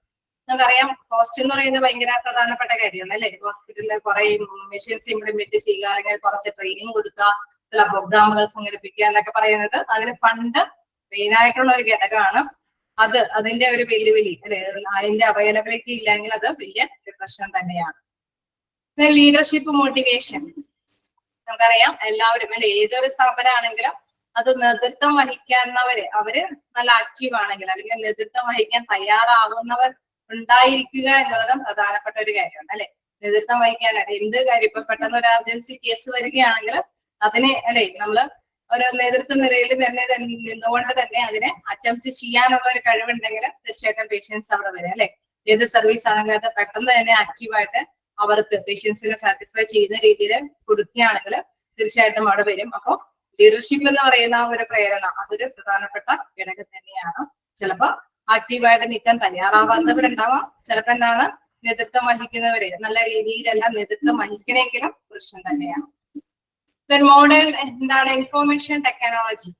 നമുക്കറിയാം കോസ്റ്റ് എന്ന് പറയുന്നത് ഭയങ്കര പ്രധാനപ്പെട്ട കാര്യമാണ് അല്ലെ? ഹോസ്പിറ്റലിൽ കുറെ മെഷീൻസ് ഇംപ്ലിമെന്റ് ചെയ്യുക, അല്ലെങ്കിൽ കുറച്ച് ട്രെയിനിങ് കൊടുക്കുക, ചില പ്രോഗ്രാമുകൾ സംഘടിപ്പിക്കുക എന്നൊക്കെ പറയുന്നത് അതിന് ഫണ്ട് മെയിൻ ആയിട്ടുള്ള ഒരു ഘടകമാണ്. അതിന്റെ ഒരു വെല്ലുവിളി അല്ലെ? അതിന്റെ അവൈലബിലിറ്റി ഇല്ലെങ്കിൽ അത് വലിയ ഒരു പ്രശ്നം തന്നെയാണ്. Leadership motivation. നമുക്കറിയാം എല്ലാവരും അല്ലെ ഏതൊരു സ്ഥാപനമാണെങ്കിലും അത് നേതൃത്വം വഹിക്കുന്നവര് അവര് നല്ല ആക്റ്റീവ് ആണെങ്കിൽ അല്ലെങ്കിൽ നേതൃത്വം വഹിക്കാൻ തയ്യാറാവുന്നവർ ഉണ്ടായിരിക്കുക എന്നുള്ളതും പ്രധാനപ്പെട്ട ഒരു കാര്യമാണ് അല്ലെ? നേതൃത്വം വഹിക്കാനായിട്ട് എന്ത് കാര്യം ഇപ്പൊ പെട്ടെന്ന് ഒരു എമർജൻസി കേസ് വരികയാണെങ്കിൽ അതിനെ അല്ലെ നമ്മള് ഒരു നേതൃത്വ നിലയിൽ തന്നെ നിന്നുകൊണ്ട് തന്നെ അതിനെ അറ്റംപ്റ്റ് ചെയ്യാനുള്ള ഒരു കഴിവുണ്ടെങ്കിൽ തീർച്ചയായിട്ടും പേഷ്യൻസ് അവിടെ വരും അല്ലെ? ഏത് സർവീസ് ആണെങ്കിലും അത് പെട്ടെന്ന് തന്നെ ആക്റ്റീവായിട്ട് അവർക്ക് പേഷ്യൻസിനെ സാറ്റിസ്ഫൈ ചെയ്യുന്ന രീതിയിൽ കൊടുക്കുകയാണെങ്കിൽ തീർച്ചയായിട്ടും അവിടെ വരും. അപ്പോൾ ലീഡർഷിപ്പ് എന്ന് പറയുന്ന ഒരു പ്രേരണ അതൊരു പ്രധാനപ്പെട്ട ഘടകം തന്നെയാണ്. ചിലപ്പോ ആക്റ്റീവായിട്ട് നിൽക്കാൻ തയ്യാറാവാത്തവരുണ്ടാവാം, ചിലപ്പോ എന്താണ് നേതൃത്വം വഹിക്കുന്നവര് നല്ല രീതിയിലല്ല നേതൃത്വം വഹിക്കണമെങ്കിലും പ്രശ്നം തന്നെയാണ്. മോഡേൺ എന്താണ് ഇൻഫോർമേഷൻ ടെക്നോളജി.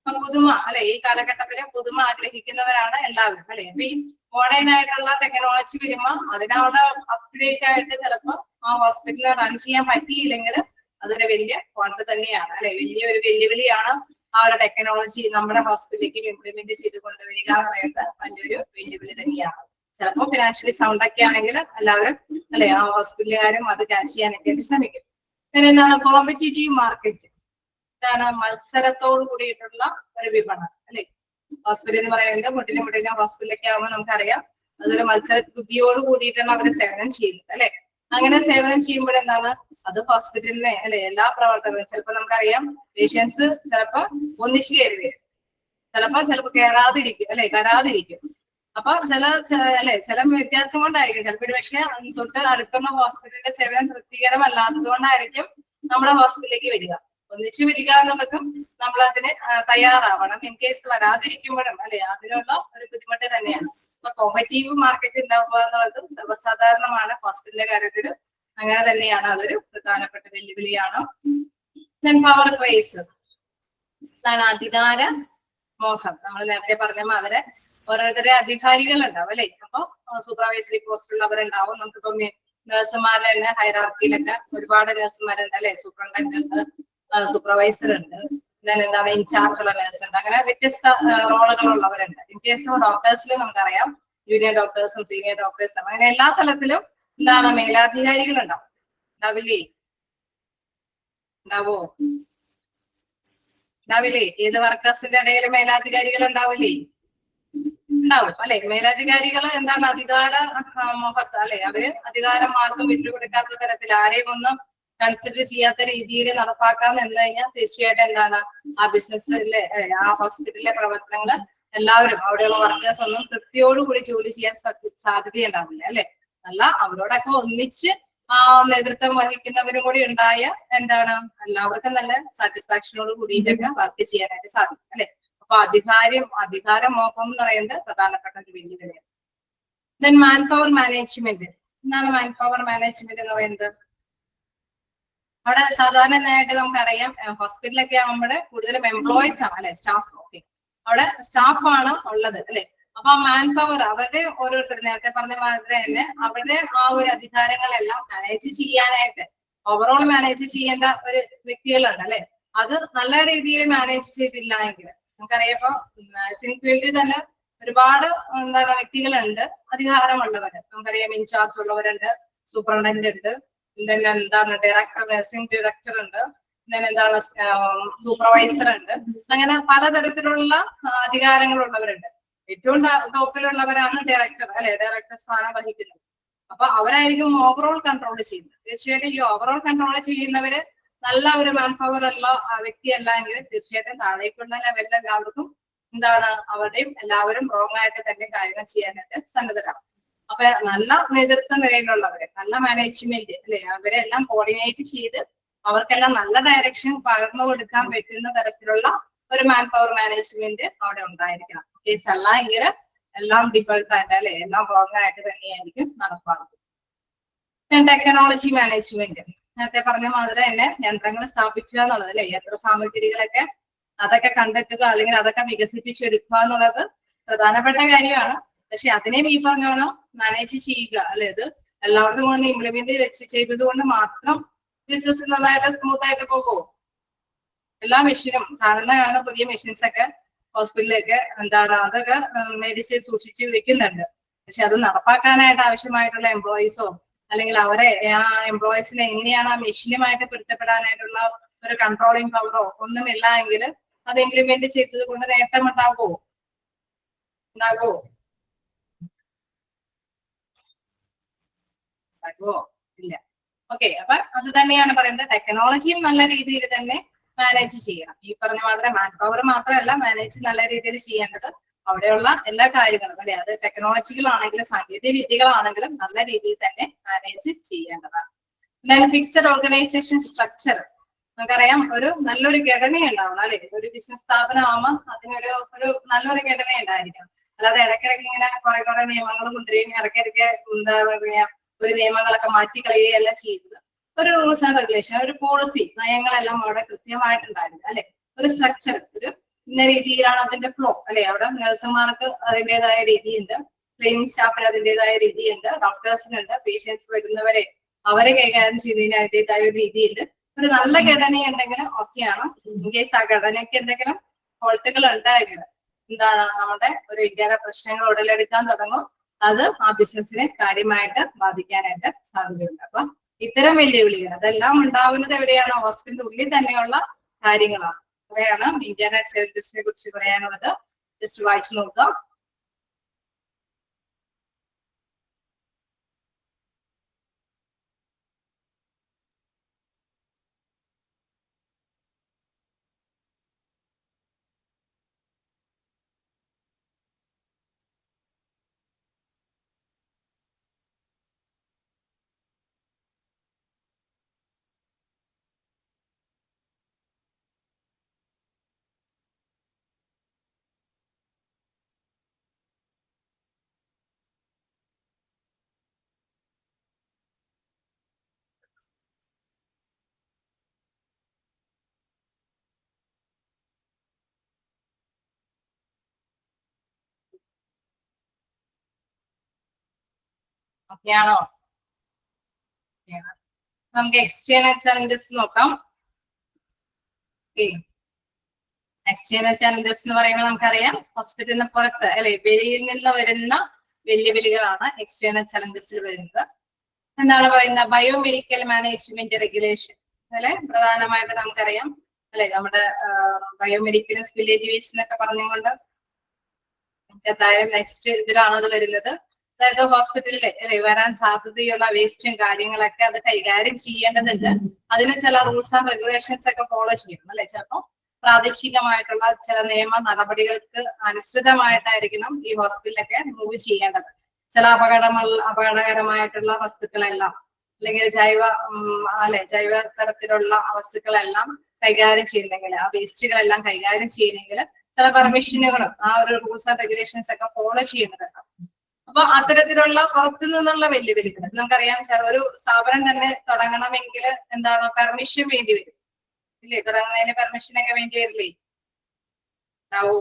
പുതുമ അല്ലെ? ഈ കാലഘട്ടത്തില് പുതുമ ആഗ്രഹിക്കുന്നവരാണ് എല്ലാവരും അല്ലെ? അപ്പൊ ഈ മോഡേൺ ആയിട്ടുള്ള ടെക്നോളജി വരുമ്പോൾ അതിനവിടെ അപ്ഡേറ്റ് ആയിട്ട് ചിലപ്പോ ആ ഹോസ്പിറ്റലിൽ റൺ ചെയ്യാൻ പറ്റിയില്ലെങ്കിൽ അതൊരു വലിയ പോയിന്റ് തന്നെയാണ് അല്ലെ? വലിയൊരു വെല്ലുവിളിയാണ്. ആ ഒരു ടെക്നോളജി നമ്മുടെ ഹോസ്പിറ്റലിലേക്ക് ഇംപ്ലിമെന്റ് ചെയ്ത് കൊണ്ടുവരിക എന്ന് പറയുന്നത് വലിയൊരു വെല്ലുവിളി തന്നെയാണ്. ചിലപ്പോൾ ഫിനാൻഷ്യലി സൗണ്ട് ഒക്കെ ആണെങ്കിൽ എല്ലാവരും അല്ലെ ആ ഹോസ്പിറ്റലുകാരും അത് ക്യാച്ച് ചെയ്യാനൊക്കെ ശ്രമിക്കും. പിന്നെ എന്താണ് കോമ്പറ്റീറ്റീവ് മാർക്കറ്റ്. എന്താണ് മത്സരത്തോട് കൂടിയിട്ടുള്ള ഒരു വിപണനം അല്ലെ? ഹോസ്പിറ്റൽ എന്ന് പറയുന്നത് മുട്ടിലും ഹോസ്പിറ്റലൊക്കെ ആകുമ്പോൾ നമുക്കറിയാം അതൊരു മത്സര ബുദ്ധിയോട് കൂടിയിട്ടാണ് അവർ സേവനം ചെയ്യുന്നത് അല്ലെ? അങ്ങനെ സേവനം ചെയ്യുമ്പോൾ എന്താണ് അത് ഹോസ്പിറ്റലിനെ അല്ലെ എല്ലാ പ്രവർത്തകരും ചിലപ്പോൾ നമുക്കറിയാം പേഷ്യൻസ് ചിലപ്പോ ഒന്നിച്ചു കയറി വരും, ചിലപ്പോ കയറാതിരിക്കും അല്ലെ? വരാതിരിക്കും. അപ്പൊ ചില വ്യത്യാസം കൊണ്ടായിരിക്കും. ചിലപ്പോൾ ഒരു പക്ഷേ തൊട്ട് അടുത്തുള്ള ഹോസ്പിറ്റലിന്റെ സേവനം തൃപ്തികരമല്ലാത്തത് കൊണ്ടായിരിക്കും നമ്മുടെ ഹോസ്പിറ്റലിലേക്ക് വരിക. ഒന്നിച്ചു വരിക എന്നുള്ളതും നമ്മൾ അതിന് തയ്യാറാവണം. ഇൻ കേസ് വരാതിരിക്കുമ്പോഴും അല്ലെ അതിനുള്ള ഒരു ബുദ്ധിമുട്ട് തന്നെയാണ്. അപ്പൊ കോമ്പറ്റീവ് മാർക്കറ്റ് ഉണ്ടാവുക എന്നുള്ളത് സർവ്വസാധാരണമാണ് ഹോസ്പിറ്റലിന്റെ കാര്യത്തിൽ. അങ്ങനെ തന്നെയാണ്, അതൊരു പ്രധാനപ്പെട്ട വെല്ലുവിളിയാണ്. പവർ ക്രൈസ്. അധികാര മോഹം. നമ്മൾ നേരത്തെ പറഞ്ഞ മാതിരി ഓരോരുത്തരെ അധികാരികൾ ഉണ്ടാവും അല്ലെ? അപ്പൊ സൂപ്പർവൈസറി പോസ്റ്റുള്ളവരുണ്ടാവും. നമുക്കിപ്പോ നഴ്സുമാരുടെ തന്നെ ഹൈറാർക്കിയിലൊക്കെ ഒരുപാട് നഴ്സുമാരുണ്ട് അല്ലെ? സൂപ്രണ്ടന്റ് ഉണ്ട്, സൂപ്പർവൈസർ ഉണ്ട്, എന്താണ് ഇൻചാർജ് ഉള്ള നഴ്സ് ഉണ്ട്. അങ്ങനെ വ്യത്യസ്ത റോളുകളുള്ളവരുണ്ട്. ഇൻ കേസ് ഡോക്ടേഴ്സിൽ നമുക്കറിയാം ജൂനിയർ ഡോക്ടേഴ്സും സീനിയർ ഡോക്ടേഴ്സും അങ്ങനെ എല്ലാ തലത്തിലും എന്താണ് മേലാധികാരികൾ ഉണ്ടാവും. ഉണ്ടാവില്ലേ? ഉണ്ടാവില്ലേ? ഏത് വർക്കേഴ്സിന്റെ ഇടയിൽ മേലാധികാരികൾ ഉണ്ടാവില്ലേ? ഉണ്ടാവും അല്ലെ? മേലധികാരികൾ എന്താണ് അധികാര മോഹത്ത് അല്ലെ? അവര് അധികാരം മാർഗം വിട്ടുകൊടുക്കാത്ത തരത്തിൽ ആരെയും ഒന്നും കൺസിഡർ ചെയ്യാത്ത രീതിയിൽ നടപ്പാക്കാൻ നിന്ന് കഴിഞ്ഞാൽ തീർച്ചയായിട്ടും എന്താണ് ആ ബിസിനസ്സിലെ ആ ഹോസ്പിറ്റലിലെ പ്രവർത്തനങ്ങൾ എല്ലാവരും അവിടെയുള്ള വർക്കേഴ്സ് ഒന്നും തൃപ്തിയോടുകൂടി ജോലി ചെയ്യാൻ സാധ്യതയുണ്ടാവില്ല അല്ലെ? അല്ല അവരോടൊക്കെ ഒന്നിച്ച് ആ നേതൃത്വം വഹിക്കുന്നവരും കൂടി ഉണ്ടായ എന്താണ് എല്ലാവർക്കും നല്ല സാറ്റിസ്ഫാക്ഷനോട് കൂടിയിട്ടൊക്കെ വർക്ക് ചെയ്യാനായിട്ട് സാധിക്കും അല്ലെ? അപ്പൊ അധികാര മോഹം എന്ന് പറയുന്നത് പ്രധാനപ്പെട്ട ഒരു വെല്ലുവിളിയാണ്. Man power management. എന്താണ് മാൻ പവർ മാനേജ്മെന്റ് എന്ന് പറയുന്നത്? അവിടെ സാധാരണയായിട്ട് നമുക്കറിയാം ഹോസ്പിറ്റലൊക്കെ ആകുമ്പോൾ കൂടുതലും എംപ്ലോയീസ് ആണ് അല്ലെ, സ്റ്റാഫ്. ഓക്കെ, അവിടെ സ്റ്റാഫ് ആണ് ഉള്ളത് അല്ലെ. അപ്പൊ ആ മാൻ പവർ അവരുടെ ഓരോരുത്തർ നേരത്തെ പറഞ്ഞ മാതിരി തന്നെ അവരുടെ ആ ഒരു അധികാരങ്ങളെല്ലാം മാനേജ് ചെയ്യാനായിട്ട് ഓവറോൾ മാനേജ് ചെയ്യേണ്ട ഒരു വ്യക്തികളുണ്ട് അല്ലെ. അത് നല്ല രീതിയിൽ മാനേജ് ചെയ്തില്ല എങ്കിൽ നമുക്കറിയാം ഇപ്പൊ നഴ്സിംഗ് ഫീൽഡിൽ തന്നെ ഒരുപാട് എന്താണ് വ്യക്തികളുണ്ട് അധികാരമുള്ളവര്. നമുക്കറിയാം ഇൻചാർജ് ഉള്ളവരുണ്ട്, സൂപ്രണ്ടന്റ് ഉണ്ട്, എന്താണ് ഡയറക്ടർ, നഴ്സിംഗ് ഡയറക്ടർ ഉണ്ട്, എന്താണ് സൂപ്പർവൈസർ ഉണ്ട്. അങ്ങനെ പലതരത്തിലുള്ള അധികാരങ്ങളുള്ളവരുണ്ട്. ഏറ്റവും ടോപ്പിലുള്ളവരാണ് ഡയറക്ടർ അല്ലെ, ഡയറക്ടർ സ്ഥാനം വഹിക്കുന്നത്. അപ്പൊ അവരായിരിക്കും ഓവറോൾ കൺട്രോൾ ചെയ്യുന്നത്. തീർച്ചയായിട്ടും ഈ ഓവറോൾ കൺട്രോൾ ചെയ്യുന്നവര് നല്ല ഒരു മാൻ പവർ ഉള്ള വ്യക്തിയല്ല എങ്കിൽ തീർച്ചയായിട്ടും താഴേക്കുള്ള ലെവലിൽ എല്ലാവർക്കും എന്താണ് അവരുടെയും എല്ലാവരും റോങ് ആയിട്ട് തന്നെ കാര്യങ്ങൾ ചെയ്യാനായിട്ട് സന്നദ്ധരാണ്. അപ്പൊ നല്ല നേതൃത്വ നിലയിലുള്ളവര്, നല്ല മാനേജ്മെന്റ് അല്ലെ, അവരെല്ലാം കോർഡിനേറ്റ് ചെയ്ത് അവർക്കെല്ലാം നല്ല ഡയറക്ഷൻ പകർന്നു കൊടുക്കാൻ പറ്റുന്ന തരത്തിലുള്ള ഒരു മാൻ പവർ മാനേജ്മെന്റ് അവിടെ ഉണ്ടായിരിക്കണം. കേസ് അല്ല എങ്കിൽ എല്ലാം ഡിഫൾട്ട് ആയിട്ട് അല്ലെ, എല്ലാം റോങ് ആയിട്ട് തന്നെയായിരിക്കും നടപ്പാക്കുന്നത്. ടെക്നോളജി മാനേജ്മെന്റ് നേരത്തെ പറഞ്ഞ മാതിരി തന്നെ യന്ത്രങ്ങൾ സ്ഥാപിക്കുക എന്നുള്ളത് അല്ലെ, യന്ത്ര സാമഗ്രികളൊക്കെ അതൊക്കെ കണ്ടെത്തുക അല്ലെങ്കിൽ അതൊക്കെ വികസിപ്പിച്ചെടുക്കുക എന്നുള്ളത് പ്രധാനപ്പെട്ട കാര്യമാണ്. പക്ഷെ അതിനെയും ഈ പറഞ്ഞോണം മാനേജ് ചെയ്യുക അല്ലെ, ഇത് എല്ലാവർക്കും കൊണ്ട് ഇംപ്ലിമെന്റ് വെച്ച് ചെയ്തത് കൊണ്ട് മാത്രം ബിസിനസ് നന്നായിട്ട് സ്മൂത്ത് ആയിട്ട് പോകുമോ? എല്ലാ മെഷീനും കാണുന്ന പുതിയ മെഷീൻസ് ഒക്കെ ഹോസ്പിറ്റലിലൊക്കെ എന്താണ് അതൊക്കെ മെഡിസിൻ സൂക്ഷിച്ച് വെക്കുന്നുണ്ട്. പക്ഷെ അത് നടപ്പാക്കാനായിട്ട് ആവശ്യമായിട്ടുള്ള എംപ്ലോയീസോ അല്ലെങ്കിൽ അവരെ ആ എംപ്ലോയീസിനെ എങ്ങനെയാണ് ആ മെഷീനുമായിട്ട് പൊരുത്തപ്പെടാനായിട്ടുള്ള ഒരു കൺട്രോളിങ് പവറോ ഒന്നുമില്ല എങ്കിൽ അത് ഇംപ്ലിമെന്റ് ചെയ്തത് കൊണ്ട് നേട്ടം ഉണ്ടാകുമോ? ഇല്ല. ഓക്കെ, അപ്പൊ അത് തന്നെയാണ് പറയുന്നത്. ടെക്നോളജിയും നല്ല രീതിയിൽ തന്നെ മാനേജ് ചെയ്യണം. ഈ പറഞ്ഞ മാത്രം മാൻ പവർ മാത്രമല്ല മാനേജ് നല്ല രീതിയിൽ ചെയ്യേണ്ടത് അവിടെയുള്ള എല്ലാ കാര്യങ്ങളും അല്ലെ, അത് ടെക്നോളജികളാണെങ്കിലും സാങ്കേതിക വിദ്യകളാണെങ്കിലും നല്ല രീതിയിൽ തന്നെ മാനേജ് ചെയ്യേണ്ടതാണ്. ഫിക്സഡ് ഓർഗനൈസേഷൻ സ്ട്രക്ചർ നമുക്കറിയാം, ഒരു നല്ലൊരു ഘടന ഉണ്ടാവണം അല്ലെ. ഒരു ബിസിനസ് സ്ഥാപനമാകുമ്പോൾ അതിനൊരു നല്ലൊരു ഘടന ഉണ്ടായിരിക്കണം. അല്ലാതെ ഇടയ്ക്കിടയ്ക്ക് ഇങ്ങനെ കുറെ നിയമങ്ങൾ കൊണ്ടുവരികയും ഇടയ്ക്കിടയ്ക്ക് എന്താ പറയാ ഒരു നിയമങ്ങളൊക്കെ മാറ്റിക്കളയുകയല്ല ചെയ്യുന്നത്. ഒരു റൂൾസ് ആൻഡ് റെഗുലേഷൻ, ഒരു പോളിസി, നയങ്ങളെല്ലാം അവിടെ കൃത്യമായിട്ടുണ്ടായിരുന്നു അല്ലെ. ഒരു സ്ട്രക്ചർ, ഒരു ഇന്ന രീതിയിലാണ് അതിന്റെ ഫ്ലോ അല്ലെ. അവിടെ നഴ്സുമാർക്ക് അതിൻ്റെതായ രീതിയുണ്ട്, ക്ലീനിങ് സ്റ്റാഫിന് അതിൻ്റെതായ രീതിയുണ്ട്, ഡോക്ടേഴ്സിനുണ്ട്, പേഷ്യൻസ് വരുന്നവരെ അവരെ കൈകാര്യം ചെയ്യുന്നതിന് അതിൻ്റെതായ ഒരു രീതിയുണ്ട്. ഒരു നല്ല ഘടനയുണ്ടെങ്കിൽ ഓക്കെയാണ്. ഇൻ കേസ് ആ ഘടനയ്ക്ക് എന്തെങ്കിലും ഫോൾട്ടുകൾ ഉണ്ടായെങ്കിൽ എന്താണ് നമ്മുടെ ഒരു ഇന്ത്യയിലെ പ്രശ്നങ്ങൾ ഉടലെടുക്കാൻ തുടങ്ങും. അത് ആ ബിസിനസിനെ കാര്യമായിട്ട് ബാധിക്കാനായിട്ട് സാധ്യതയുണ്ട്. അപ്പൊ ഇത്തരം വെല്ലുവിളികൾ അതെല്ലാം ഉണ്ടാവുന്നത് എവിടെയാണ്? ഹോസ്പിറ്റലിന്റെ ഉള്ളിൽ തന്നെയുള്ള കാര്യങ്ങളാണ്. അവിടെയാണ് ഇന്റർനെറ്റ് സർവീസിനെ കുറിച്ച് പറയാനുള്ളത്. ജസ്റ്റ് വായിച്ചു നോക്കുക. ഓക്കെയാണോ? നമുക്ക് എക്സ്റ്റേണൽ ചലഞ്ചസ് നോക്കാം. എക്സ്റ്റേണൽ ചലഞ്ചസ് എന്ന് പറയുമ്പോൾ നമുക്കറിയാം ഹോസ്പിറ്റലിന് പുറത്ത് അല്ലെ, വെളിയിൽ നിന്ന് വരുന്ന വെല്ലുവിളികളാണ് എക്സ്റ്റേണൽ ചലഞ്ചസിൽ വരുന്നത്. എന്താണ് പറയുന്നത്? ബയോമെഡിക്കൽ മാനേജ്മെന്റ് റെഗുലേഷൻ അല്ലെ, പ്രധാനമായിട്ട് നമുക്കറിയാം അല്ലെ, നമ്മുടെ ബയോമെഡിക്കൽ വില്ലേജ് വേസ്റ്റ് എന്നൊക്കെ പറഞ്ഞുകൊണ്ട് എന്തായാലും നെക്സ്റ്റ് ഇതിലാണ് അത് വരുന്നത്. അതായത് ഹോസ്പിറ്റലിൽ അല്ലെ വരാൻ സാധ്യതയുള്ള വേസ്റ്റും കാര്യങ്ങളൊക്കെ അത് കൈകാര്യം ചെയ്യേണ്ടതുണ്ട്. അതിന് ചില റൂൾസ് ആൻഡ് റെഗുലേഷൻസ് ഒക്കെ ഫോളോ ചെയ്യണം അല്ലെ. ചിലപ്പോൾ പ്രാദേശികമായിട്ടുള്ള ചില നിയമ നടപടികൾക്ക് അനുസൃതമായിട്ടായിരിക്കണം ഈ ഹോസ്പിറ്റലൊക്കെ മൂവ് ചെയ്യേണ്ടത്. ചില അപകടകരമായിട്ടുള്ള വസ്തുക്കളെല്ലാം അല്ലെങ്കിൽ ജൈവ തരത്തിലുള്ള വസ്തുക്കളെല്ലാം കൈകാര്യം ചെയ്യുന്നെങ്കിൽ, ആ വേസ്റ്റുകളെല്ലാം കൈകാര്യം ചെയ്യുന്നെങ്കിൽ ചില പെർമിഷനുകളും ആ ഒരു റൂൾസ് ആൻഡ് റെഗുലേഷൻസ് ഒക്കെ ഫോളോ ചെയ്യേണ്ടതുണ്ട്. അപ്പൊ അത്തരത്തിലുള്ള പുറത്തു നിന്നുള്ള വെല്ലുവിളികൾ നമുക്കറിയാം. ഒരു സ്ഥാപനം തന്നെ തുടങ്ങണമെങ്കിൽ എന്താണ് പെർമിഷൻ വേണ്ടി വരും ഇല്ലേ? തുടങ്ങുന്നതിന് പെർമിഷൻ ഒക്കെ വേണ്ടി വരില്ലേ? ഉണ്ടാവോ?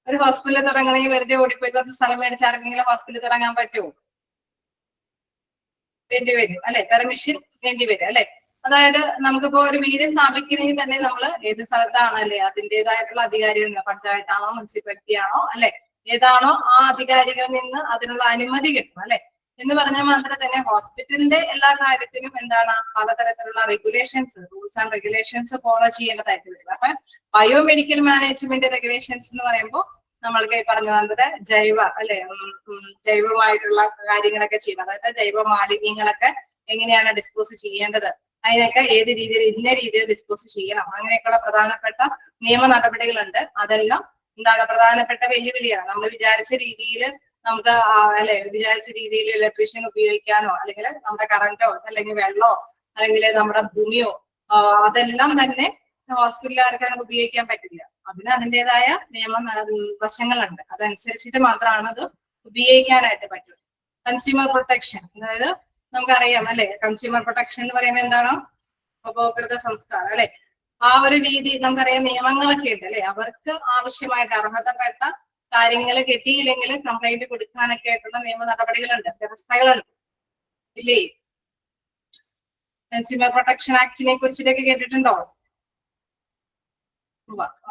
ഒരു ഹോസ്പിറ്റൽ തുടങ്ങണമെങ്കിൽ വെറുതെ ഓടിപ്പോയി കുറച്ച് സ്ഥലം മേടിച്ച് ആർക്കെങ്കിലും ഹോസ്പിറ്റൽ തുടങ്ങാൻ പറ്റുമോ? വേണ്ടി വരും അല്ലെ? പെർമിഷൻ വേണ്ടി വരും അല്ലെ? അതായത് നമുക്കിപ്പോ ഒരു വീട് സ്ഥാപിക്കണമെങ്കിൽ തന്നെ നമ്മൾ ഏത് സ്ഥലത്താണ് അല്ലെ അതിൻ്റെതായിട്ടുള്ള അധികാരികൾ, പഞ്ചായത്താണോ മുനിസിപ്പാലിറ്റി ആണോ അല്ലെ, ഏതാണോ ആ അധികാരികളിൽ നിന്ന് അതിനുള്ള അനുമതി കിട്ടും അല്ലെ. എന്ന് പറഞ്ഞാൽ മാത്രം തന്നെ ഹോസ്പിറ്റലിന്റെ എല്ലാ കാര്യത്തിനും എന്താണ് പലതരത്തിലുള്ള regulations, rules and regulations follow ചെയ്യേണ്ടതായിട്ട് വരും. അപ്പൊ ബയോമെഡിക്കൽ മാനേജ്മെന്റ് റെഗുലേഷൻസ് എന്ന് പറയുമ്പോൾ നമ്മൾക്ക് പറഞ്ഞ പോലെ ജൈവമായിട്ടുള്ള കാര്യങ്ങളൊക്കെ ചെയ്യണം. അതായത് ജൈവ മാലിന്യങ്ങളൊക്കെ എങ്ങനെയാണ് ഡിസ്പോസ് ചെയ്യേണ്ടത്, അതിനൊക്കെ ഏത് രീതിയിൽ ഇന്ന രീതിയിൽ ഡിസ്പോസ് ചെയ്യണം, അങ്ങനെയൊക്കെയുള്ള പ്രധാനപ്പെട്ട നിയമ നടപടികളുണ്ട്. അതെല്ലാം എന്താണ് പ്രധാനപ്പെട്ട വെല്ലുവിളിയാണ്. നമ്മൾ വിചാരിച്ച രീതിയിൽ നമുക്ക് വിചാരിച്ച രീതിയിൽ ഇലക്ട്രീഷ്യൻ ഉപയോഗിക്കാനോ അല്ലെങ്കിൽ നമ്മുടെ കറന്റോ അല്ലെങ്കിൽ വെള്ളമോ അല്ലെങ്കിൽ നമ്മുടെ ഭൂമിയോ അതെല്ലാം തന്നെ ഹോസ്പിറ്റലുകാർക്ക് ഉപയോഗിക്കാൻ പറ്റില്ല. അതിന് അതിൻ്റെതായ നിയമ വശങ്ങളുണ്ട്. അതനുസരിച്ചിട്ട് മാത്രമാണ് അത് ഉപയോഗിക്കാനായിട്ട് പറ്റും. കൺസ്യൂമർ പ്രൊട്ടക്ഷൻ, അതായത് നമുക്കറിയാം അല്ലെ, കൺസ്യൂമർ പ്രൊട്ടക്ഷൻ എന്ന് പറയുന്നത് എന്താണ്? ഉപഭോക്തൃ സംസ്കാരം അല്ലെ. ആ ഒരു രീതി നമുക്കറിയാം, നിയമങ്ങളൊക്കെ ഉണ്ട് അല്ലെ. അവർക്ക് ആവശ്യമായിട്ട് അർഹതപ്പെട്ട കാര്യങ്ങൾ കിട്ടിയില്ലെങ്കിൽ കംപ്ലൈന്റ് കൊടുക്കാനൊക്കെ ആയിട്ടുള്ള നിയമ നടപടികളുണ്ട്, വ്യവസ്ഥകളുണ്ട് ഇല്ലേ? കൺസ്യൂമർ പ്രൊട്ടക്ഷൻ ആക്ടിനെ കുറിച്ചിട്ടൊക്കെ കേട്ടിട്ടുണ്ടോ?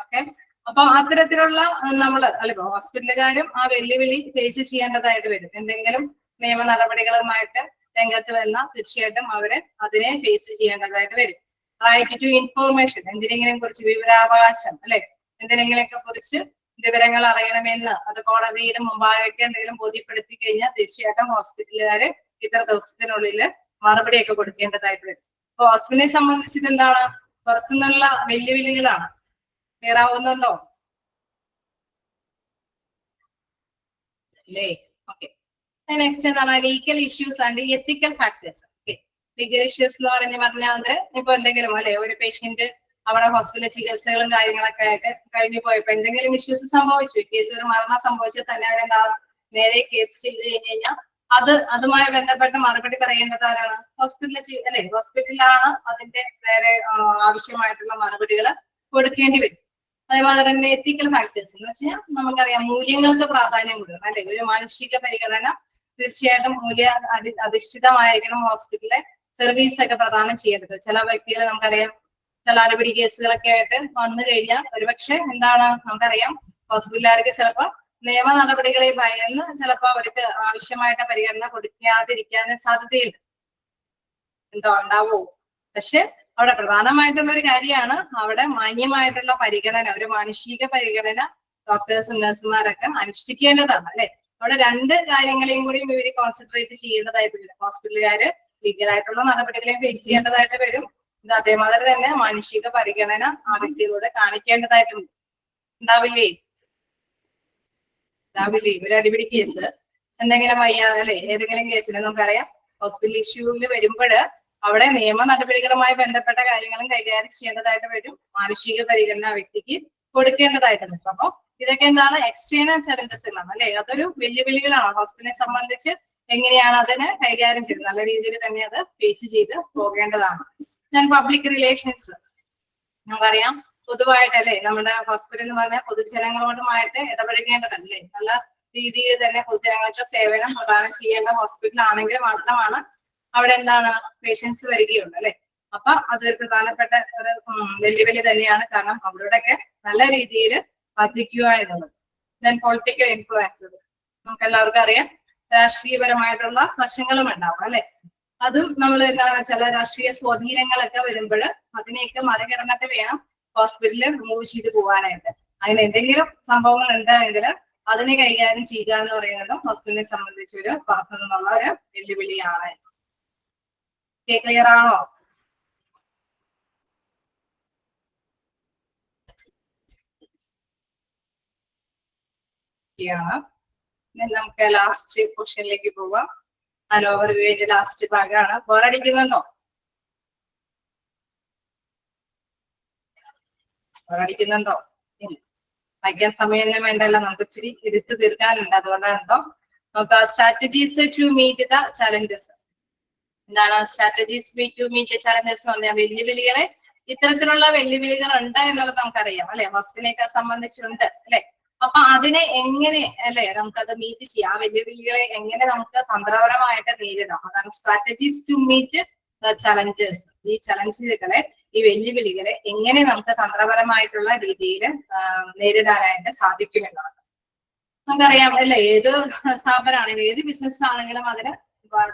ഓക്കെ. അപ്പൊ അത്തരത്തിലുള്ള നമ്മള് ഹോസ്പിറ്റലുകാരും ആ വെല്ലുവിളി ഫേസ് ചെയ്യേണ്ടതായിട്ട് വരും. എന്തെങ്കിലും നിയമ നടപടികളുമായിട്ട് രംഗത്ത് വന്നാൽ തീർച്ചയായിട്ടും അവര് അതിനെ ഫേസ് ചെയ്യേണ്ടതായിട്ട് വരും. റൈറ്റ് ടു ഇൻഫോർമേഷൻ, എന്തിനെങ്കിലും കുറിച്ച് വിവരാവകാശം അല്ലെ, എന്തിനെങ്കിലൊക്കെ കുറിച്ച് വിവരങ്ങൾ അറിയണമെന്ന് അത് കോടതിയുടെ മുമ്പാകെ എന്തെങ്കിലും ബോധ്യപ്പെടുത്തി കഴിഞ്ഞാൽ തീർച്ചയായിട്ടും ഹോസ്പിറ്റലുകാര് ഇത്ര ദിവസത്തിനുള്ളിൽ മറുപടിയൊക്കെ കൊടുക്കേണ്ടതായിട്ട് വരും. അപ്പൊ ഹോസ്പിറ്റലിനെ സംബന്ധിച്ചിട്ട് എന്താണ് പുറത്തുനിന്നുള്ള വെല്ലുവിളികളാണ്. ക്ലിയർ ആവുന്നുണ്ടോ? അല്ലേ? ഓക്കെ. നെക്സ്റ്റ് എന്താണ് legal issues and ethical factors. Legal issues എന്ന് പറഞ്ഞാൽ ഇപ്പൊ എന്തെങ്കിലും അല്ലെ, ഒരു പേഷ്യന്റ് അവിടെ ഹോസ്പിറ്റലിൽ ചികിത്സകളും കാര്യങ്ങളൊക്കെ ആയിട്ട് കഴിഞ്ഞു പോയപ്പോ എന്തെങ്കിലും ഇഷ്യൂസ് സംഭവിച്ചു, കേസ് ഒരു മരണം സംഭവിച്ചാൽ തന്നെ അവരെന്താ നേരെ കേസ് ചെയ്ത് കഴിഞ്ഞ് കഴിഞ്ഞാൽ അതുമായി ബന്ധപ്പെട്ട് മറുപടി പറയേണ്ടത് ആരാണ്? ഹോസ്പിറ്റലിൽ അല്ലെ. ഹോസ്പിറ്റലിലാണ് അതിന്റെ നേരെ ആവശ്യമായിട്ടുള്ള മറുപടികൾ കൊടുക്കേണ്ടി വരും. അതേപോലെ തന്നെ എത്തിക്കൽ ഫാക്ടേഴ്സ് എന്ന് വെച്ചാൽ നമുക്കറിയാം മൂല്യങ്ങൾക്ക് പ്രാധാന്യം കൊടുക്കണം അല്ലെ. ഒരു മാനുഷിക പരിഗണന തീർച്ചയായിട്ടും അധിഷ്ഠിതമായിരിക്കണം ഹോസ്പിറ്റലിലെ സർവീസ് ഒക്കെ പ്രദാനം ചെയ്യേണ്ടത്. ചില വ്യക്തികൾ നമുക്കറിയാം ചില അടിപിടി കേസുകളൊക്കെ ആയിട്ട് വന്നു കഴിഞ്ഞാൽ ഒരുപക്ഷെ എന്താണ് നമുക്കറിയാം ഹോസ്പിറ്റലുകാർക്ക് ചിലപ്പോൾ നിയമ നടപടികളെ ഭയന്ന് ചിലപ്പോൾ അവർക്ക് ആവശ്യമായിട്ട് പരിഗണന കൊടുക്കാതിരിക്കാനും സാധ്യതയുണ്ട്. ഉണ്ടാവോ? പക്ഷെ അവിടെ പ്രധാനമായിട്ടുള്ള ഒരു കാര്യമാണ് അവിടെ മാന്യമായിട്ടുള്ള പരിഗണന, ഒരു മാനുഷിക പരിഗണന ഡോക്ടേഴ്സും നഴ്സുമാരൊക്കെ അനുഷ്ഠിക്കേണ്ടതാണ് അല്ലെ. അവിടെ രണ്ട് കാര്യങ്ങളെയും കൂടി ഇവര് കോൺസെൻട്രേറ്റ് ചെയ്യേണ്ടതായിട്ട് വരും. ഹോസ്പിറ്റലുകാര് ലീഗലായിട്ടുള്ള നടപടികളെ ഫേസ് ചെയ്യേണ്ടതായിട്ട് വരും. ഇത് അതേമാതിരി തന്നെ മാനുഷിക പരിഗണന ആ വ്യക്തിയിലൂടെ കാണിക്കേണ്ടതായിട്ടുണ്ട്. ഉണ്ടാവില്ലേ? ഒരു അടിപിടി കേസ് എന്തെങ്കിലും അല്ലെ, ഏതെങ്കിലും കേസിൽ നമുക്കറിയാം ഹോസ്പിറ്റൽ ഇഷ്യൂവിൽ വരുമ്പോൾ അവിടെ നിയമ നടപടികളുമായി ബന്ധപ്പെട്ട കാര്യങ്ങളും കൈകാര്യം ചെയ്യേണ്ടതായിട്ട് വരും. മാനുഷിക പരിഗണന വ്യക്തിക്ക് കൊടുക്കേണ്ടതായിട്ടുണ്ട്. അപ്പൊ ഇതൊക്കെ എന്താണ് എക്സ്റ്റേണൽ ചലഞ്ചസുകളാണ് അല്ലെ. അതൊരു വെല്ലുവിളികളാണ് ഹോസ്പിറ്റലിനെ സംബന്ധിച്ച്. എങ്ങനെയാണ് അതിനെ കൈകാര്യം ചെയ്ത് നല്ല രീതിയിൽ തന്നെ അത് ഫേസ് ചെയ്ത് പോകേണ്ടതാണ്. ഞാൻ പബ്ലിക് റിലേഷൻസ് നമുക്കറിയാം പൊതുവായിട്ട് അല്ലെ, നമ്മുടെ ഹോസ്പിറ്റൽ എന്ന് പറഞ്ഞാൽ പൊതുജനങ്ങളോടുമായിട്ട് ഇടപഴകേണ്ടതല്ലേ. നല്ല രീതിയിൽ തന്നെ പൊതുജനങ്ങൾക്ക് സേവനം പ്രദാനം ചെയ്യേണ്ട ഹോസ്പിറ്റൽ ആണെങ്കിൽ മാത്രമാണ് അവിടെ എന്താണ് പേഷ്യൻസ് വരികയുള്ളൂ അല്ലെ. അപ്പൊ അതൊരു പ്രധാനപ്പെട്ട ഒരു വെല്ലുവിളി തന്നെയാണ്. കാരണം അവരോടൊക്കെ നല്ല രീതിയിൽ വർദ്ധിക്കുക എന്നുള്ളത്. ദെൻ പൊളിറ്റിക്കൽ ഇൻഫ്ലുവൻസസ്, നമുക്ക് എല്ലാവർക്കും അറിയാം രാഷ്ട്രീയപരമായിട്ടുള്ള വശങ്ങളും ഉണ്ടാവും അല്ലെ. അതും നമ്മൾ എന്താണ് ചില രാഷ്ട്രീയ സ്വാധീനങ്ങളൊക്കെ വരുമ്പോൾ അതിനെയൊക്കെ മറികടന്നിട്ട് വേണം ഹോസ്പിറ്റലിൽ മൂവ് ചെയ്ത് പോകാനായിട്ട്. അങ്ങനെ എന്തെങ്കിലും സംഭവങ്ങൾ ഉണ്ടെങ്കിൽ അതിനെ കൈകാര്യം ചെയ്യുക എന്ന് പറയുന്നത് ഹോസ്പിറ്റലിനെ സംബന്ധിച്ച് ഒരു പുറത്തു നിന്നുള്ള ഒരു വെല്ലുവിളിയാണ്. ക്ലിയർ ആണോ? നമുക്ക് ലാസ്റ്റ് ക്വസ്റ്റ്യനിലേക്ക് പോവാം. ഓവർവ്യൂവിന്റെ ലാസ്റ്റ് ഭാഗമാണ്. ബോറടിക്കുന്നുണ്ടോ? ബോറടിക്കുന്നുണ്ടോ? വായിക്കാൻ സമയമൊന്നും വേണ്ടല്ല, നമുക്ക് ഇച്ചിരി ഇരുത്ത് തീർക്കാനുണ്ട്. അതുകൊണ്ടാണ് കേട്ടോ. നോക്കാം, strategies to meet the challenges. എന്താണ് സ്ട്രാറ്റജീസ് ടു മീറ്റ് ചലഞ്ചസ് എന്ന് പറഞ്ഞാൽ വെല്ലുവിളികളെ, ഇത്തരത്തിലുള്ള വെല്ലുവിളികൾ ഉണ്ട് എന്നുള്ളത് നമുക്കറിയാം അല്ലെ, ഹോസ്പിറ്റലിനെ സംബന്ധിച്ചുണ്ട് അല്ലെ. അപ്പൊ അതിനെ എങ്ങനെ അല്ലെ നമുക്കത് മീറ്റ് ചെയ്യാം, ആ വെല്ലുവിളികളെ എങ്ങനെ നമുക്ക് തന്ത്രപരമായിട്ട് നേരിടാം, അതാണ് strategies to meet the challenges. ഈ ചലഞ്ചുകളെ, ഈ വെല്ലുവിളികളെ എങ്ങനെ നമുക്ക് തന്ത്രപരമായിട്ടുള്ള രീതിയിൽ നേരിടാനായിട്ട് സാധിക്കുമെന്നാണ്. നമുക്കറിയാം അല്ലെ, ഏത് സ്ഥാപനമാണെങ്കിലും ഏത് ബിസിനസ് ആണെങ്കിലും അതിന്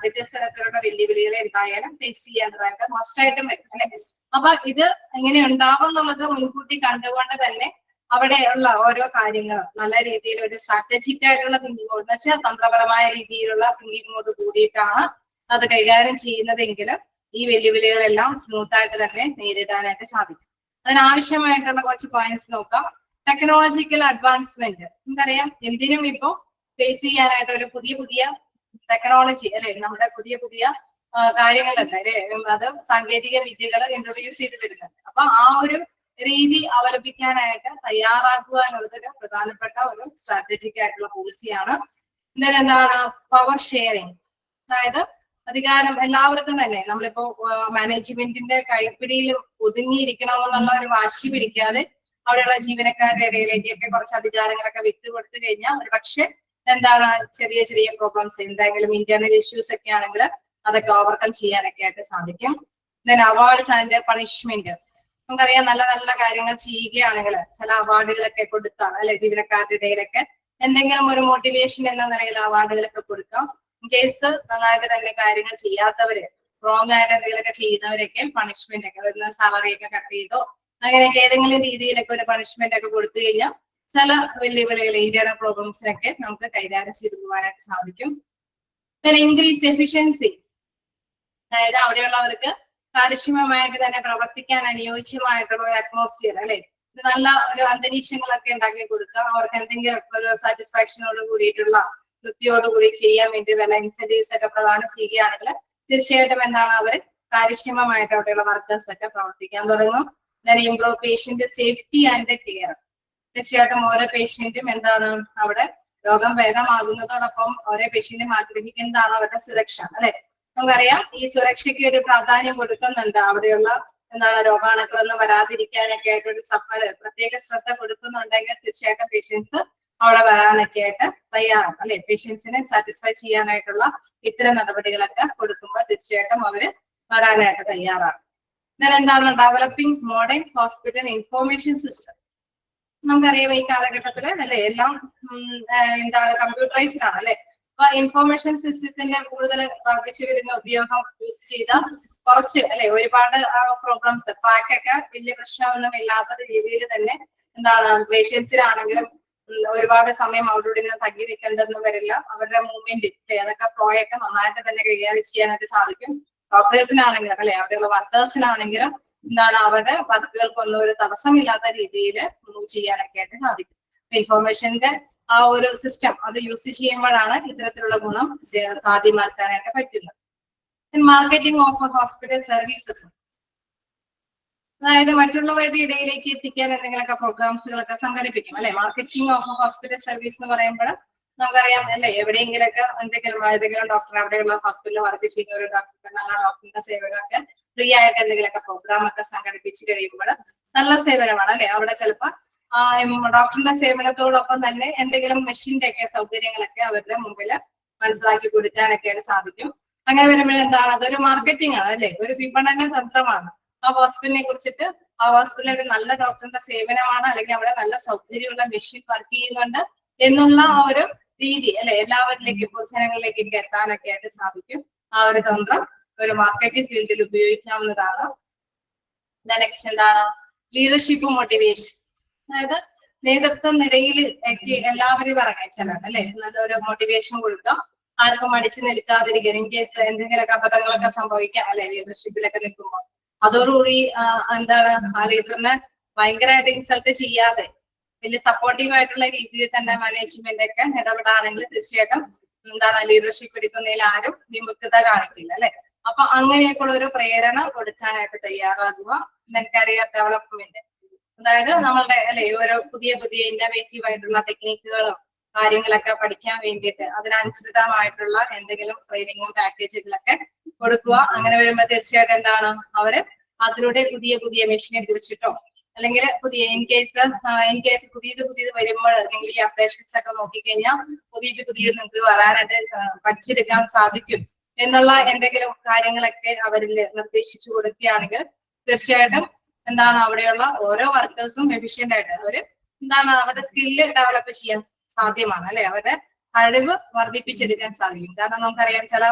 വ്യത്യസ്ത തരത്തിലുള്ള വെല്ലുവിളികളെ എന്തായാലും ഫേസ് ചെയ്യേണ്ടതായിട്ട് മസ്റ്റായിട്ടും വരും അല്ലെ. അപ്പൊ ഇത് എങ്ങനെ ഉണ്ടാവും എന്നുള്ളത് മുൻകൂട്ടി കണ്ടുകൊണ്ട് തന്നെ അവിടെയുള്ള ഓരോ കാര്യങ്ങളും നല്ല രീതിയിൽ ഒരു സ്ട്രാറ്റജിക് ആയിട്ടുള്ള തിങ്കിങ്ങോട് എന്ന് വെച്ചാൽ തന്ത്രപരമായ രീതിയിലുള്ള തിങ്കിങ്ങോട് കൂടിയിട്ടാണ് അത് കൈകാര്യം ചെയ്യുന്നതെങ്കിൽ ഈ വെല്ലുവിളികളെല്ലാം സ്മൂത്ത് ആയിട്ട് തന്നെ നേരിടാനായിട്ട് സാധിക്കും. അതിനാവശ്യമായിട്ടുള്ള കുറച്ച് പോയിന്റ്സ് നോക്കാം. ടെക്നോളജിക്കൽ അഡ്വാൻസ്മെന്റ്, നമുക്കറിയാം എന്തിനും ഇപ്പോ ഫേസ് ചെയ്യാനായിട്ട് ഒരു പുതിയ ടെക്നോളജി അല്ലെ, നമ്മുടെ പുതിയ കാര്യങ്ങളല്ലേ അല്ലെ, അത് സാങ്കേതിക വിദ്യകൾ ഇൻട്രൊഡ്യൂസ് ചെയ്ത് വരുന്നുണ്ട്. അപ്പൊ ആ ഒരു രീതി അവലംബിക്കാനായിട്ട് തയ്യാറാക്കുക എന്നുള്ളതൊരു പ്രധാനപ്പെട്ട ഒരു സ്ട്രാറ്റജിക് ആയിട്ടുള്ള പോളിസിയാണ്. എന്താണ് പവർ ഷെയറിങ്, അതായത് അധികാരം എല്ലാവർക്കും തന്നെ, നമ്മളിപ്പോ മാനേജ്മെന്റിന്റെ കൈപ്പിടിയിൽ ഒതുങ്ങിയിരിക്കണമെന്നുള്ള ഒരു വാശി പിടിക്കാതെ അവിടെയുള്ള ജീവനക്കാരുടെ ഇടയിലേക്കൊക്കെ കുറച്ച് അധികാരങ്ങളൊക്കെ വിട്ടുകൊടുത്തു കഴിഞ്ഞാൽ ഒരു പക്ഷെ എന്താണ് ചെറിയ പ്രോബ്ലംസ്, എന്തെങ്കിലും ഇന്റേണൽ ഇഷ്യൂസ് ഒക്കെ ആണെങ്കിൽ അതൊക്കെ ഓവർകം ചെയ്യാനൊക്കെ ആയിട്ട് സാധിക്കും. ദെൻ അവാർഡ്സ് ആൻഡ് പണിഷ്മെന്റ്, നമുക്കറിയാം നല്ല കാര്യങ്ങൾ ചെയ്യുകയാണെങ്കിൽ ചില അവാർഡുകളൊക്കെ കൊടുത്താൽ അല്ലെ, ജീവനക്കാരുടെ ഇടയിലൊക്കെ എന്തെങ്കിലും ഒരു മോട്ടിവേഷൻ എന്ന നിലയിൽ അവാർഡുകളൊക്കെ കൊടുക്കാം. ഇൻ കേസ് നന്നായിട്ട് തന്നെ കാര്യങ്ങൾ ചെയ്യാത്തവര്, റോങ് ആയിട്ട് എന്തെങ്കിലുമൊക്കെ ചെയ്യുന്നവരൊക്കെ പണിഷ്മെന്റ് ഒക്കെ വരുന്ന, സാലറി ഒക്കെ കട്ട് ചെയ്തോ അങ്ങനെയൊക്കെ ഏതെങ്കിലും രീതിയിലൊക്കെ ഒരു പണിഷ്മെന്റ് ഒക്കെ കൊടുത്തു കഴിഞ്ഞാൽ ചില വെല്ലുവിളികൾ, ഇന്റേണൽ പ്രോബ്ലംസിനൊക്കെ നമുക്ക് കൈകാര്യം ചെയ്തു പോകാനായിട്ട് സാധിക്കും. ഇൻക്രീസ് എഫിഷ്യൻസി, അതായത് അവിടെയുള്ളവർക്ക് കാര്യക്ഷമമായിട്ട് തന്നെ പ്രവർത്തിക്കാൻ അനുയോജ്യമായിട്ടുള്ള ഒരു അറ്റ്മോസ്ഫിയർ അല്ലെ, നല്ല ഒരു അന്തരീക്ഷങ്ങളൊക്കെ ഉണ്ടാക്കി കൊടുക്കുക. അവർക്ക് എന്തെങ്കിലും ഒരു സാറ്റിസ്ഫാക്ഷനോട് കൂടിയിട്ടുള്ള തൃപ്തിയോടുകൂടി ചെയ്യാൻ വേണ്ടി വല്ല ഇൻസെന്റീവ്സ് ഒക്കെ പ്രദാനം ചെയ്യുകയാണെങ്കിൽ തീർച്ചയായിട്ടും എന്താണ് അവർ കാര്യക്ഷമമായിട്ട് അവിടെയുള്ള വർക്കേഴ്സ് ഒക്കെ പ്രവർത്തിക്കാൻ തുടങ്ങും. Improve patient safety and care, തീർച്ചയായിട്ടും ഓരോ പേഷ്യന്റും എന്താണ് അവിടെ രോഗം ഭേദമാകുന്നതോടൊപ്പം ഓരോ പേഷ്യന്റും ആഗ്രഹിക്കുന്നതാണ് അവരുടെ സുരക്ഷ അല്ലെ. നമുക്കറിയാം ഈ സുരക്ഷയ്ക്ക് ഒരു പ്രാധാന്യം കൊടുക്കുന്നുണ്ട്. അവിടെയുള്ള എന്താണ് രോഗാണുക്കളൊന്നും വരാതിരിക്കാനൊക്കെ ആയിട്ട് ഒരു പ്രത്യേക ശ്രദ്ധ കൊടുക്കുന്നുണ്ടെങ്കിൽ തീർച്ചയായിട്ടും പേഷ്യൻസ് അവിടെ വരാനൊക്കെ ആയിട്ട് തയ്യാറാണ് അല്ലെ. പേഷ്യൻസിനെ സാറ്റിസ്ഫൈ ചെയ്യാനായിട്ടുള്ള ഇത്തരം നടപടികളൊക്കെ കൊടുക്കുമ്പോൾ തീർച്ചയായിട്ടും അവര് വരാനായിട്ട് തയ്യാറാണ്. എന്താണ് developing modern hospital information system, നമുക്കറിയാം ഈ കാലഘട്ടത്തില് അല്ലെ എല്ലാം എന്താണ് കമ്പ്യൂട്ടറൈസ്ഡ് ആണ് അല്ലെ. അപ്പൊ ഇൻഫോർമേഷൻ സിസ്റ്റത്തിന്റെ കൂടുതൽ വർദ്ധിച്ചു വരുന്ന ഉപയോഗം യൂസ് ചെയ്ത കുറച്ച് അല്ലെ ഒരുപാട് പ്രോബ്ലംസ് ട്രാക്കൊക്കെ വലിയ പ്രശ്നമൊന്നും ഇല്ലാത്ത രീതിയിൽ തന്നെ എന്താണ് പേഷ്യൻസിനാണെങ്കിലും ഒരുപാട് സമയം അവരുടെ നിന്ന് തങ്ങി നിൽക്കേണ്ടെന്ന് വരില്ല. അവരുടെ മൂവ്മെന്റ് അതൊക്കെ ഫ്ലോയൊക്കെ നന്നായിട്ട് തന്നെ കൈകാര്യം ചെയ്യാനായിട്ട് സാധിക്കും. ഡോക്ടേഴ്സിനാണെങ്കിലും അല്ലെ അവിടെയുള്ള വർക്കേഴ്സിനാണെങ്കിലും എന്താണ് അവരുടെ വർക്കുകൾക്കൊന്നും ഒരു തടസ്സമില്ലാത്ത രീതിയിൽ മൂവ് ചെയ്യാനൊക്കെ ആയിട്ട് സാധിക്കും. ഇൻഫോർമേഷന്റെ ആ ഒരു സിസ്റ്റം അത് യൂസ് ചെയ്യുമ്പോഴാണ് ഇത്തരത്തിലുള്ള ഗുണം സാധ്യമാക്കാനായിട്ട് പറ്റുന്നത്. മാർക്കറ്റിംഗ് ഓഫ് ഹോസ്പിറ്റൽ സർവീസസ്, അതായത് മറ്റുള്ളവരുടെ ഇടയിലേക്ക് എത്തിക്കാൻ എന്തെങ്കിലുമൊക്കെ പ്രോഗ്രാംസുകളൊക്കെ സംഘടിപ്പിക്കും അല്ലെ. മാർക്കറ്റിംഗ് ഓഫ് ഹോസ്പിറ്റൽ സർവീസ് എന്ന് പറയുമ്പോൾ നമുക്കറിയാം അല്ലെ, എവിടെയെങ്കിലൊക്കെ ഏതെങ്കിലും ഡോക്ടർ അവിടെയുള്ള ഹോസ്പിറ്റലിൽ വർക്ക് ചെയ്യുന്ന ഒരു ഡോക്ടർക്ക് നല്ല ഡോക്ടറിന്റെ സേവനമൊക്കെ ഫ്രീ ആയിട്ട് എന്തെങ്കിലുമൊക്കെ പ്രോഗ്രാം ഒക്കെ സംഘടിപ്പിച്ച് കഴിയുമ്പോൾ നല്ല സേവനമാണ് അല്ലെ. അവിടെ ചിലപ്പോൾ ഡോക്ടറിന്റെ സേവനത്തോടൊപ്പം തന്നെ എന്തെങ്കിലും മെഷീന്റെ ഒക്കെ സൗകര്യങ്ങളൊക്കെ അവരുടെ മുമ്പിൽ മനസ്സിലാക്കി കൊടുക്കാനൊക്കെ സാധിക്കും. അങ്ങനെ വരുമ്പോൾ എന്താണ് അതൊരു മാർക്കറ്റിംഗ് ആണ് അല്ലെ, ഒരു വിപണന തന്ത്രമാണ്. ആ ഹോസ്പിറ്റലിനെ കുറിച്ചിട്ട് ആ ഹോസ്പിറ്റലിൽ നല്ല ഡോക്ടറിന്റെ സേവനമാണ് അല്ലെങ്കിൽ അവിടെ നല്ല സൗകര്യമുള്ള മെഷീൻ വർക്ക് ചെയ്യുന്നുണ്ട് എന്നുള്ള ആ ഒരു രീതി അല്ലെ എല്ലാവരിലേക്കും പൊതുജനങ്ങളിലേക്ക് എനിക്ക് എത്താനൊക്കെ ആയിട്ട് സാധിക്കും. ആ ഒരു തന്ത്രം ഒരു മാർക്കറ്റിംഗ് ഫീൽഡിൽ ഉപയോഗിക്കാവുന്നതാണ്. നെക്സ്റ്റ് എന്താണ് ലീഡർഷിപ്പ് മോട്ടിവേഷൻ, അതായത് നേതൃത്വ നിരയിൽ എല്ലാവരും ഇറങ്ങിച്ചാൽ അല്ലെ നല്ലൊരു മോട്ടിവേഷൻ കൊടുക്കാം. ആർക്കും അടിച്ചു നിൽക്കാതിരിക്കാൻ, ഇൻ കേസ് എന്തെങ്കിലുമൊക്കെ അബദ്ധങ്ങളൊക്കെ സംഭവിക്കാം അല്ലെ ലീഡർഷിപ്പിലൊക്കെ നിൽക്കുമ്പോൾ അതോടുകൂടി എന്താണ് ആ ലീഡറിനെ ഭയങ്കരമായിട്ട് ഇൻസൾട്ട് ചെയ്യാതെ വലിയ സപ്പോർട്ടീവ് ആയിട്ടുള്ള രീതിയിൽ തന്നെ മാനേജ്മെന്റ് ഒക്കെ ഇടപെടാണെങ്കിൽ തീർച്ചയായിട്ടും എന്താണ് ലീഡർഷിപ്പ് എടുക്കുന്നതിൽ ആരും വിമുക്തത കാണിക്കില്ല അല്ലെ. അപ്പൊ അങ്ങനെയൊക്കെയുള്ള ഒരു പ്രേരണ കൊടുക്കാനായിട്ട് തയ്യാറാകുക. കരിയർ ഡെവലപ്മെന്റ്, അതായത് നമ്മളുടെ അല്ലെ ഓരോ പുതിയ പുതിയ ഇന്നോവേറ്റീവ് ആയിട്ടുള്ള ടെക്നിക്കുകളും കാര്യങ്ങളൊക്കെ പഠിക്കാൻ വേണ്ടിയിട്ട് അതിനനുസൃതമായിട്ടുള്ള എന്തെങ്കിലും ട്രെയിനിങ്ങും പാക്കേജുകളൊക്കെ കൊടുക്കുക. അങ്ങനെ വരുമ്പോൾ തീർച്ചയായിട്ടും എന്താണ് അവര് അതിലൂടെ പുതിയ പുതിയ മെഷീനെ കുറിച്ചിട്ടോ അല്ലെങ്കിൽ പുതിയ ഇൻ കേസ് പുതിയത് വരുമ്പോൾ അല്ലെങ്കിൽ ഈ അപ്ഡേഷൻസ് ഒക്കെ നോക്കിക്കഴിഞ്ഞാൽ പുതിയത് നിങ്ങൾക്ക് വരാനായിട്ട് പഠിച്ചെടുക്കാൻ സാധിക്കും എന്നുള്ള എന്തെങ്കിലും കാര്യങ്ങളൊക്കെ അവരിൽ നിർദ്ദേശിച്ചു കൊടുക്കുകയാണെങ്കിൽ തീർച്ചയായിട്ടും എന്താണ് അവിടെയുള്ള ഓരോ വർക്കേഴ്സും എഫിഷ്യന്റ് ആയിട്ട് അവര് എന്താണ് അവരുടെ സ്കില്ല് ഡെവലപ്പ് ചെയ്യാൻ സാധ്യമാണ് അല്ലെ, അവരുടെ കഴിവ് വർദ്ധിപ്പിച്ചെടുക്കാൻ സാധിക്കും. കാരണം നമുക്കറിയാം ചില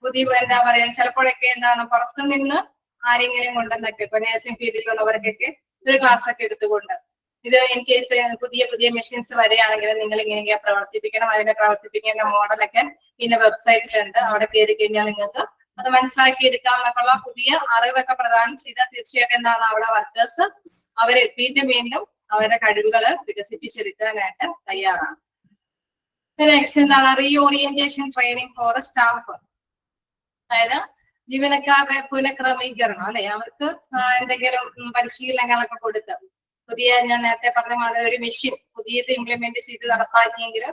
പുതിയ എന്താ പറയാ ചിലപ്പോഴൊക്കെ എന്താണ് പുറത്തു നിന്ന് ആരെങ്കിലും കൊണ്ടെന്നൊക്കെ ഇപ്പൊ നേഴ്സിംഗ് ഫീൽഡിലുള്ളവർക്കൊക്കെ ഒരു ക്ലാസ് ഒക്കെ എടുത്തുകൊണ്ട് ഇത് ഇൻ കേസ് പുതിയ പുതിയ മെഷീൻസ് വരികയാണെങ്കിൽ നിങ്ങൾ ഇങ്ങനെയൊക്കെ പ്രവർത്തിപ്പിക്കണം, അതിനെ പ്രവർത്തിപ്പിക്കേണ്ട മോഡലൊക്കെ ഇന്ന വെബ്സൈറ്റിലുണ്ട്, അവിടെ കയറി കഴിഞ്ഞാൽ നിങ്ങൾക്ക് അത് മനസ്സിലാക്കി എടുക്കാമെന്നൊക്കെയുള്ള പുതിയ അറിവൊക്കെ പ്രദാനം ചെയ്താൽ തീർച്ചയായിട്ടും എന്താണ് അവിടെ വർക്കേഴ്സ് അവര് വീണ്ടും അവരുടെ കഴിവുകള് വികസിപ്പിച്ചെടുക്കാനായിട്ട് തയ്യാറാണ്. നെക്സ്റ്റ് എന്താണ് റീഓറിയന്റേഷൻ ട്രെയിനിങ് ഫോർ സ്റ്റാഫ്, അതായത് ജീവനക്കാരുടെ പുനഃക്രമീകരണം അല്ലെ, അവർക്ക് എന്തെങ്കിലും പരിശീലനങ്ങളൊക്കെ കൊടുക്കുക. ഞാൻ നേരത്തെ പറഞ്ഞ മാതിരി ഒരു മെഷീൻ പുതിയത് ഇംപ്ലിമെന്റ് ചെയ്ത് നടപ്പാക്കിയെങ്കിൽ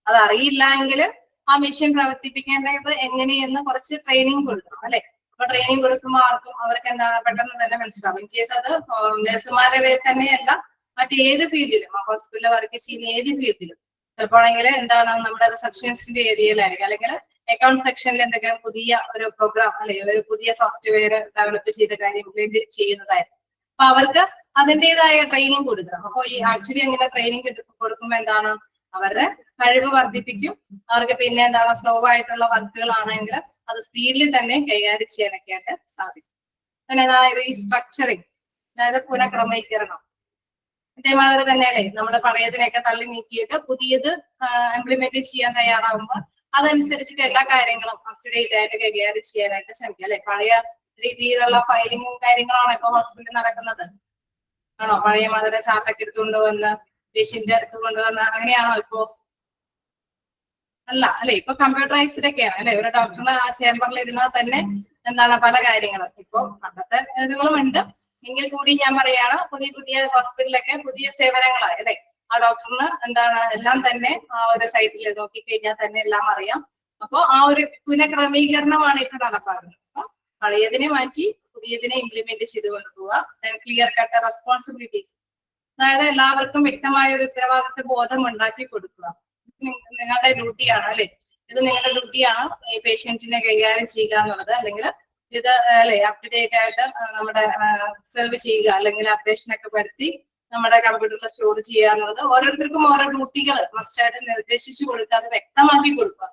അത് അറിയില്ല എങ്കിൽ ആ മെഷീൻ പ്രവർത്തിപ്പിക്കേണ്ടത് എങ്ങനെയെന്ന് കുറച്ച് ട്രെയിനിങ് കൊടുക്കണം അല്ലെ. അപ്പൊ ട്രെയിനിങ് കൊടുക്കുമ്പോൾ അവർക്ക് എന്താണ് പെട്ടെന്ന് തന്നെ മനസ്സിലാവും. ഇൻ കേസ് അത് നഴ്സുമാരുടെ തന്നെയല്ല മറ്റേത് ഫീൽഡിലും ഹോസ്പിറ്റലിൽ വർക്ക് ചെയ്യുന്ന ഏത് ഫീൽഡിലും ചിലപ്പോഴെങ്കിൽ എന്താണ് നമ്മുടെ റിസപ്ഷനിസ്റ്റിന്റെ ഏരിയയിലായിരിക്കും അല്ലെങ്കിൽ അക്കൗണ്ട് സെക്ഷനിൽ എന്തെങ്കിലും പുതിയ ഒരു പ്രോഗ്രാം അല്ലെങ്കിൽ ഒരു പുതിയ സോഫ്റ്റ്വെയർ ഡെവലപ്പ് ചെയ്ത കാര്യം ചെയ്യുന്നതായിരിക്കും. അപ്പൊ അവർക്ക് അതിൻ്റെതായ ട്രെയിനിങ് കൊടുക്കണം. അപ്പൊ ഈ ആക്ച്വലി അങ്ങനെ ട്രെയിനിങ് കൊടുക്കുമ്പോൾ എന്താണ് അവരുടെ കഴിവ് വർദ്ധിപ്പിക്കും. അവർക്ക് പിന്നെ എന്താണ് സ്ലോ ആയിട്ടുള്ള വർക്കുകളാണെങ്കിൽ അത് സ്പീഡിൽ തന്നെ കൈകാര്യം ചെയ്യാനൊക്കെ ആയിട്ട് സാധിക്കും. പിന്നെ റീസ്ട്രക്ചറിങ്, അതായത് പുനഃക്രമീകരണം. ഇതേമാതിരി തന്നെയല്ലേ നമ്മുടെ പഴയതിനെയൊക്കെ തള്ളി നീക്കിയിട്ട് പുതിയത് ഇംപ്ലിമെന്റ് ചെയ്യാൻ തയ്യാറാകുമ്പോൾ അതനുസരിച്ചിട്ട് എല്ലാ കാര്യങ്ങളും അപ് ടു ഡേറ്റ് ആയിട്ട് കൈകാര്യം ചെയ്യാനായിട്ട് ശ്രമിക്കുക അല്ലെ. പഴയ രീതിയിലുള്ള ഫയലിങ്ങും കാര്യങ്ങളാണ് ഇപ്പൊ ഹോസ്പിറ്റലിൽ നടക്കുന്നത്. ആണോ പഴയ മാതിരി ചാർട്ടൊക്കെ എടുത്തുകൊണ്ട് വന്ന് പേഷ്യന്റ് എടുത്ത് കൊണ്ടുവന്ന് അങ്ങനെയാണോ ഇപ്പോ? അല്ല അല്ലെ, ഇപ്പൊ കമ്പ്യൂട്ടറൈസ്ഡ് ഒക്കെയാണ് അല്ലെ. ഒരു ഡോക്ടറിന് ആ ചേംബറിൽ ഇരുന്നാൽ തന്നെ എന്താണ് പല കാര്യങ്ങളും ഇപ്പൊ പണ്ടത്തെ ഇതുകളും ഉണ്ട് എങ്കിൽ കൂടി ഞാൻ പറയാണ് പുതിയ ഹോസ്പിറ്റലിലൊക്കെ പുതിയ സേവനങ്ങളായി അല്ലെ. ആ ഡോക്ടറിന് എന്താണ് എല്ലാം തന്നെ ആ ഒരു സൈറ്റിൽ നോക്കിക്കഴിഞ്ഞാൽ തന്നെ എല്ലാം അറിയാം. അപ്പൊ ആ ഒരു പുനഃക്രമീകരണമാണ് ഇപ്പൊ നടപ്പാക്കുന്നത്. അപ്പൊ പഴയതിനെ മാറ്റി പുതിയതിനെ ഇംപ്ലിമെന്റ് ചെയ്ത് കൊണ്ടുപോവുക. ക്ലിയർ കട്ട് റെസ്പോൺസിബിലിറ്റീസ്, അതായത് എല്ലാവർക്കും വ്യക്തമായ ഒരു ഉത്തരവാദിത്വ ബോധം ഉണ്ടാക്കി കൊടുക്കുക. നിങ്ങളുടെ ഡ്യൂട്ടിയാണ് അല്ലെ, ഇത് നിങ്ങളുടെ ഡ്യൂട്ടിയാണ് ഈ പേഷ്യന്റിനെ കൈകാര്യം ചെയ്യുക എന്നുള്ളത്. അല്ലെങ്കിൽ ഇത് അല്ലെ അപ് ടു ഡേറ്റ് ആയിട്ട് നമ്മുടെ സെർവ് ചെയ്യുക അല്ലെങ്കിൽ അപ്ഡേഷൻ ഒക്കെ വരുത്തി നമ്മുടെ കമ്പ്യൂട്ടറിൽ സ്റ്റോർ ചെയ്യുക എന്നുള്ളത് ഓരോരുത്തർക്കും ഓരോ ഡ്യൂട്ടികൾ മസ്റ്റായിട്ട് നിർദ്ദേശിച്ചു കൊടുക്കുക, അത് വ്യക്തമാക്കി കൊടുക്കുക.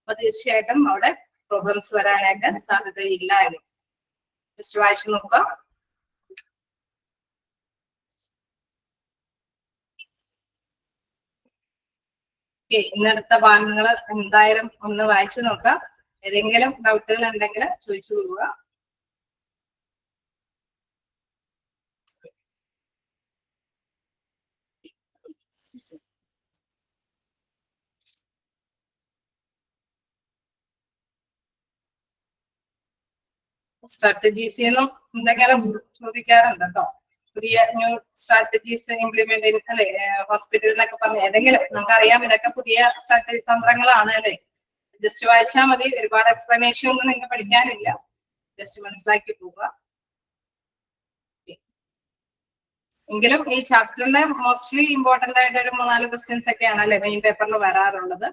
അപ്പൊ തീർച്ചയായിട്ടും അവിടെ പ്രോബ്ലംസ് വരാനായിട്ട് സാധ്യതയില്ല എന്ന് ജസ്റ്റ് വായിച്ചു നോക്കുക. ഇന്നടുത്ത ഭാഗങ്ങൾ എന്തായാലും ഒന്ന് വായിച്ചു നോക്കാം. ഏതെങ്കിലും ഡൗട്ടുകൾ ഉണ്ടെങ്കിൽ ചോദിച്ചു പോവുക. സ്ട്രാറ്റജീസിന്നും എന്തെങ്കിലും ചോദിക്കാറുണ്ട് കേട്ടോ. പുതിയ ന്യൂ സ്ട്രാറ്റജീസ് ഇംപ്ലിമെന്റ് അല്ലെ ഹോസ്പിറ്റലിൽ എന്നൊക്കെ പറഞ്ഞ ഏതെങ്കിലും നമുക്കറിയാം ഇതൊക്കെ പുതിയ സ്ട്രാറ്റജി തന്ത്രങ്ങളാണ് അല്ലെ. ജസ്റ്റ് വായിച്ചാൽ മതി, ഒരുപാട് എക്സ്പ്ലനേഷൻ ഒന്നും നിങ്ങൾക്ക് പഠിക്കാനില്ല, ജസ്റ്റ് മനസ്സിലാക്കി പോവുക. എങ്കിലും ഈ ചാപ്റ്ററിന്റെ മോസ്റ്റ്ലി ഇമ്പോർട്ടന്റ് ആയിട്ട് ഒരു 3-4 ക്വസ്റ്റ്യൻസ് ഒക്കെയാണ് അല്ലെ മെയിൻ പേപ്പറിൽ വരാറുള്ളത്.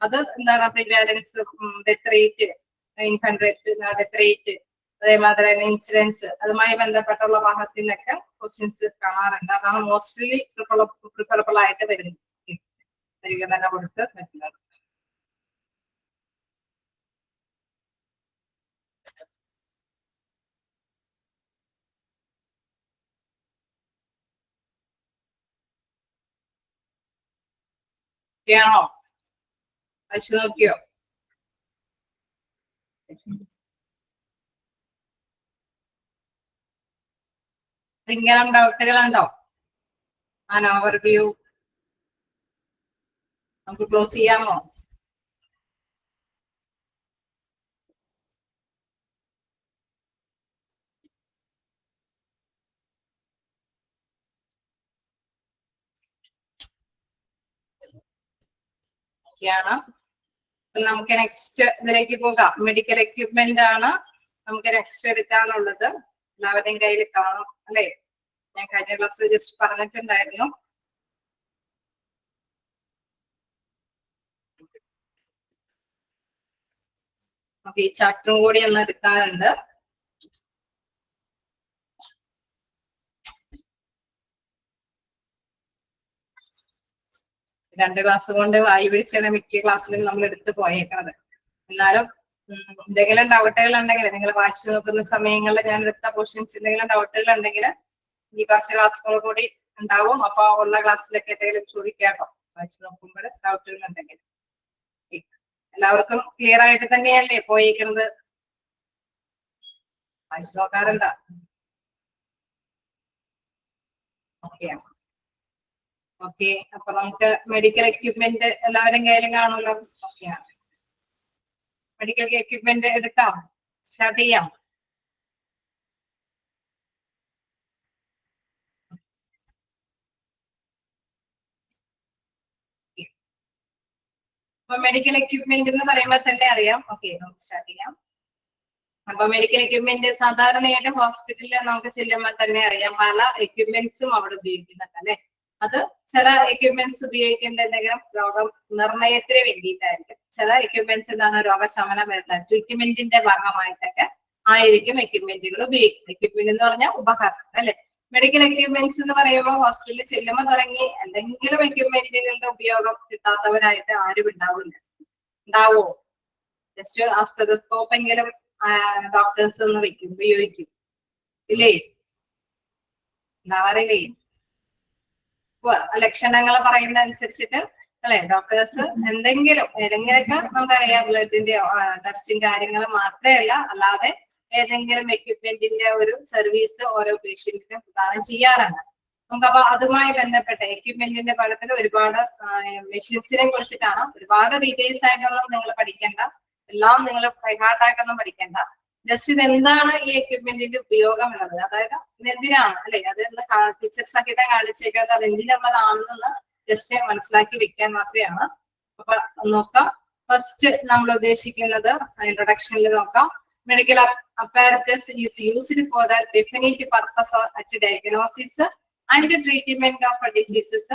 അത് എന്താണ് prevalence, death rate, infant death rate, അതേമാതിരി തന്നെ ഇൻസിഡൻസ്, അതുമായി ബന്ധപ്പെട്ടുള്ള ഭാഗത്തിൽ നിന്നൊക്കെ ക്വസ്റ്റ്യൻസ് കാണാറുണ്ട്. അതാണ് മോസ്റ്റ്ലി പ്രിഫറബിൾ ആയിട്ട് വരുന്നത് പരിഗണന കൊടുത്ത് വരുന്നത്. ആണോ? അയച്ചു നോക്കിയോ? എന്തെങ്കിലും ഡൗട്ടുകളുണ്ടോ? ആൻ ഓവർവ്യൂ നമുക്ക് ക്ലോസ് ചെയ്യാമോ? ഓക്കെയാണ്. നമുക്ക് നെക്സ്റ്റ് ഇതിലേക്ക് പോകാം. മെഡിക്കൽ എക്യുപ്മെന്റ് ആണ് നമുക്ക് നെക്സ്റ്റ് എടുക്കാനുള്ളത്. എല്ലാവരുടെയും കയ്യിൽ കാണും അല്ലെ? ഞാൻ കഴിഞ്ഞ ക്ലാസ്സിൽ ജസ്റ്റ് പറഞ്ഞിട്ടുണ്ടായിരുന്നു. ഓക്കെ, ഈ ചാപ്റ്ററും കൂടി ഒന്ന് എടുക്കാനുണ്ട്. രണ്ട് ക്ലാസ് കൊണ്ട് വായി പിടിച്ചാണ് മിക്ക ക്ലാസ്സിലും നമ്മൾ എടുത്തു പോയേക്കുന്നത്. എന്നാലും എന്തെങ്കിലും ഡൗട്ടുകൾ ഉണ്ടെങ്കിൽ നിങ്ങൾ വായിച്ചു നോക്കുന്ന സമയങ്ങളിൽ ഞാൻ എടുത്ത പോർഷൻസ് എന്തെങ്കിലും ഡൗട്ടുകൾ ഉണ്ടെങ്കിൽ ഈ കുറച്ച് ക്ലാസ്സുകൾ കൂടി ഉണ്ടാവും. അപ്പൊ ഉള്ള ക്ലാസ്സിലൊക്കെ എന്തെങ്കിലും ചോദിക്കാട്ടോ വായിച്ചു നോക്കുമ്പോൾ ഡൗട്ടുകൾ ഉണ്ടെങ്കിൽ. എല്ലാവർക്കും ക്ലിയർ ആയിട്ട് തന്നെയല്ലേ പോയിരിക്കുന്നത്? വായിച്ചു നോക്കാറുണ്ടോ? ഓക്കെയാണ്. ഓക്കെ, അപ്പൊ നമുക്ക് മെഡിക്കൽ എക്യുപ്മെന്റ് എല്ലാവരും കയ്യിലും കാണുമല്ലോ. ഓക്കെയാണ്. മെഡിക്കൽ എക്യുപ്മെന്റ് എടുക്കാം, സ്റ്റാർട്ട് ചെയ്യാം. അപ്പൊ മെഡിക്കൽ എക്യുപ്മെന്റ് എന്ന് പറയുമ്പോൾ തന്നെ അറിയാം. ഓക്കെ, നമുക്ക് സ്റ്റാർട്ട് ചെയ്യാം. അപ്പൊ മെഡിക്കൽ എക്യുപ്മെന്റ് സാധാരണയായിട്ട് ഹോസ്പിറ്റലിൽ നമുക്ക് ചെല്ലുമ്പോൾ തന്നെ അറിയാം പല എക്യുപ്മെന്റ്സും അവിടെ ഉപയോഗിക്കുന്നുണ്ട് അല്ലെ. അത് ചില എക്യുപ്മെന്റ്സ് ഉപയോഗിക്കുന്നത് എന്തെങ്കിലും രോഗം നിർണയത്തിന് വേണ്ടിയിട്ടായിരിക്കും. ചില എക്യുപ്മെന്റ്സ് എന്താണ് രോഗശമനം വരുത്താൻ ട്രീറ്റ്മെന്റിന്റെ ഭാഗമായിട്ടൊക്കെ ആയിരിക്കും എക്യുപ്മെന്റുകൾ ഉപയോഗിക്കുന്നത്. എക്യുപ്മെന്റ് എന്ന് പറഞ്ഞാൽ ഉപകരണം അല്ലെ. മെഡിക്കൽ എക്യുപ്മെന്റ്സ് എന്ന് പറയുമ്പോൾ ഹോസ്പിറ്റലിൽ ചെല്ലുമ്പോൾ തുടങ്ങി എന്തെങ്കിലും എക്യുപ്മെന്റുകളുടെ ഉപയോഗം കിട്ടാത്തവരായിട്ട് ആരും ഉണ്ടാവില്ല. ഉണ്ടാവോ? ജസ്റ്റ് ആ സ്റ്റെതസ്കോപ്പ് എങ്കിലും ഡോക്ടേഴ്സ് ഒന്ന് വെക്കും, ഉപയോഗിക്കും ഇല്ലേ? ഉണ്ടാവാറില്ലേ? ലക്ഷണങ്ങൾ പറയുന്ന അനുസരിച്ചിട്ട് അല്ലെ ഡോക്ടേഴ്സ് ഏതെങ്കിലുമൊക്കെ നമുക്കറിയാം ബ്ലഡിന്റെ ടെസ്റ്റും കാര്യങ്ങളും മാത്രമല്ല, അല്ലാതെ ഏതെങ്കിലും എക്യുപ്മെന്റിന്റെ ഒരു സർവീസ് ഓരോ പേഷ്യന്റിനും പ്രദാനം ചെയ്യാറുണ്ട്. നമുക്കപ്പൊ അതുമായി ബന്ധപ്പെട്ട എക്യുപ്മെന്റിന്റെ പഠനത്തിൽ ഒരുപാട് മെഷീൻസിനെ കുറിച്ചിട്ടാണ്. ഒരുപാട് ഡീറ്റെയിൽസ് ആയിട്ടൊന്നും നിങ്ങൾ പഠിക്കേണ്ട, എല്ലാം നിങ്ങൾ ബൈഹാർട്ടായിട്ടൊന്നും പഠിക്കേണ്ട. ജസ്റ്റ് ഇത് എന്താണ് ഈ എക്യുപ്മെന്റിന്റെ ഉപയോഗം എന്നുള്ളത്, അതായത് ഇതെന്തിനാണ് അല്ലെ, അത് പിക്ചർ സഹിതം കാണിച്ചേക്കുന്നത് അത് എന്തിനുള്ളതാണെന്ന് ജസ്റ്റ് മനസ്സിലാക്കി വെക്കാൻ മാത്രമാണ്. അപ്പൊ നോക്കാം. ഫസ്റ്റ് നമ്മൾ ഉദ്ദേശിക്കുന്നത് ഇൻട്രൊഡക്ഷനിൽ നോക്കാം. Medical apparatus is used for the definite purpose at diagnosis and treatment of diseases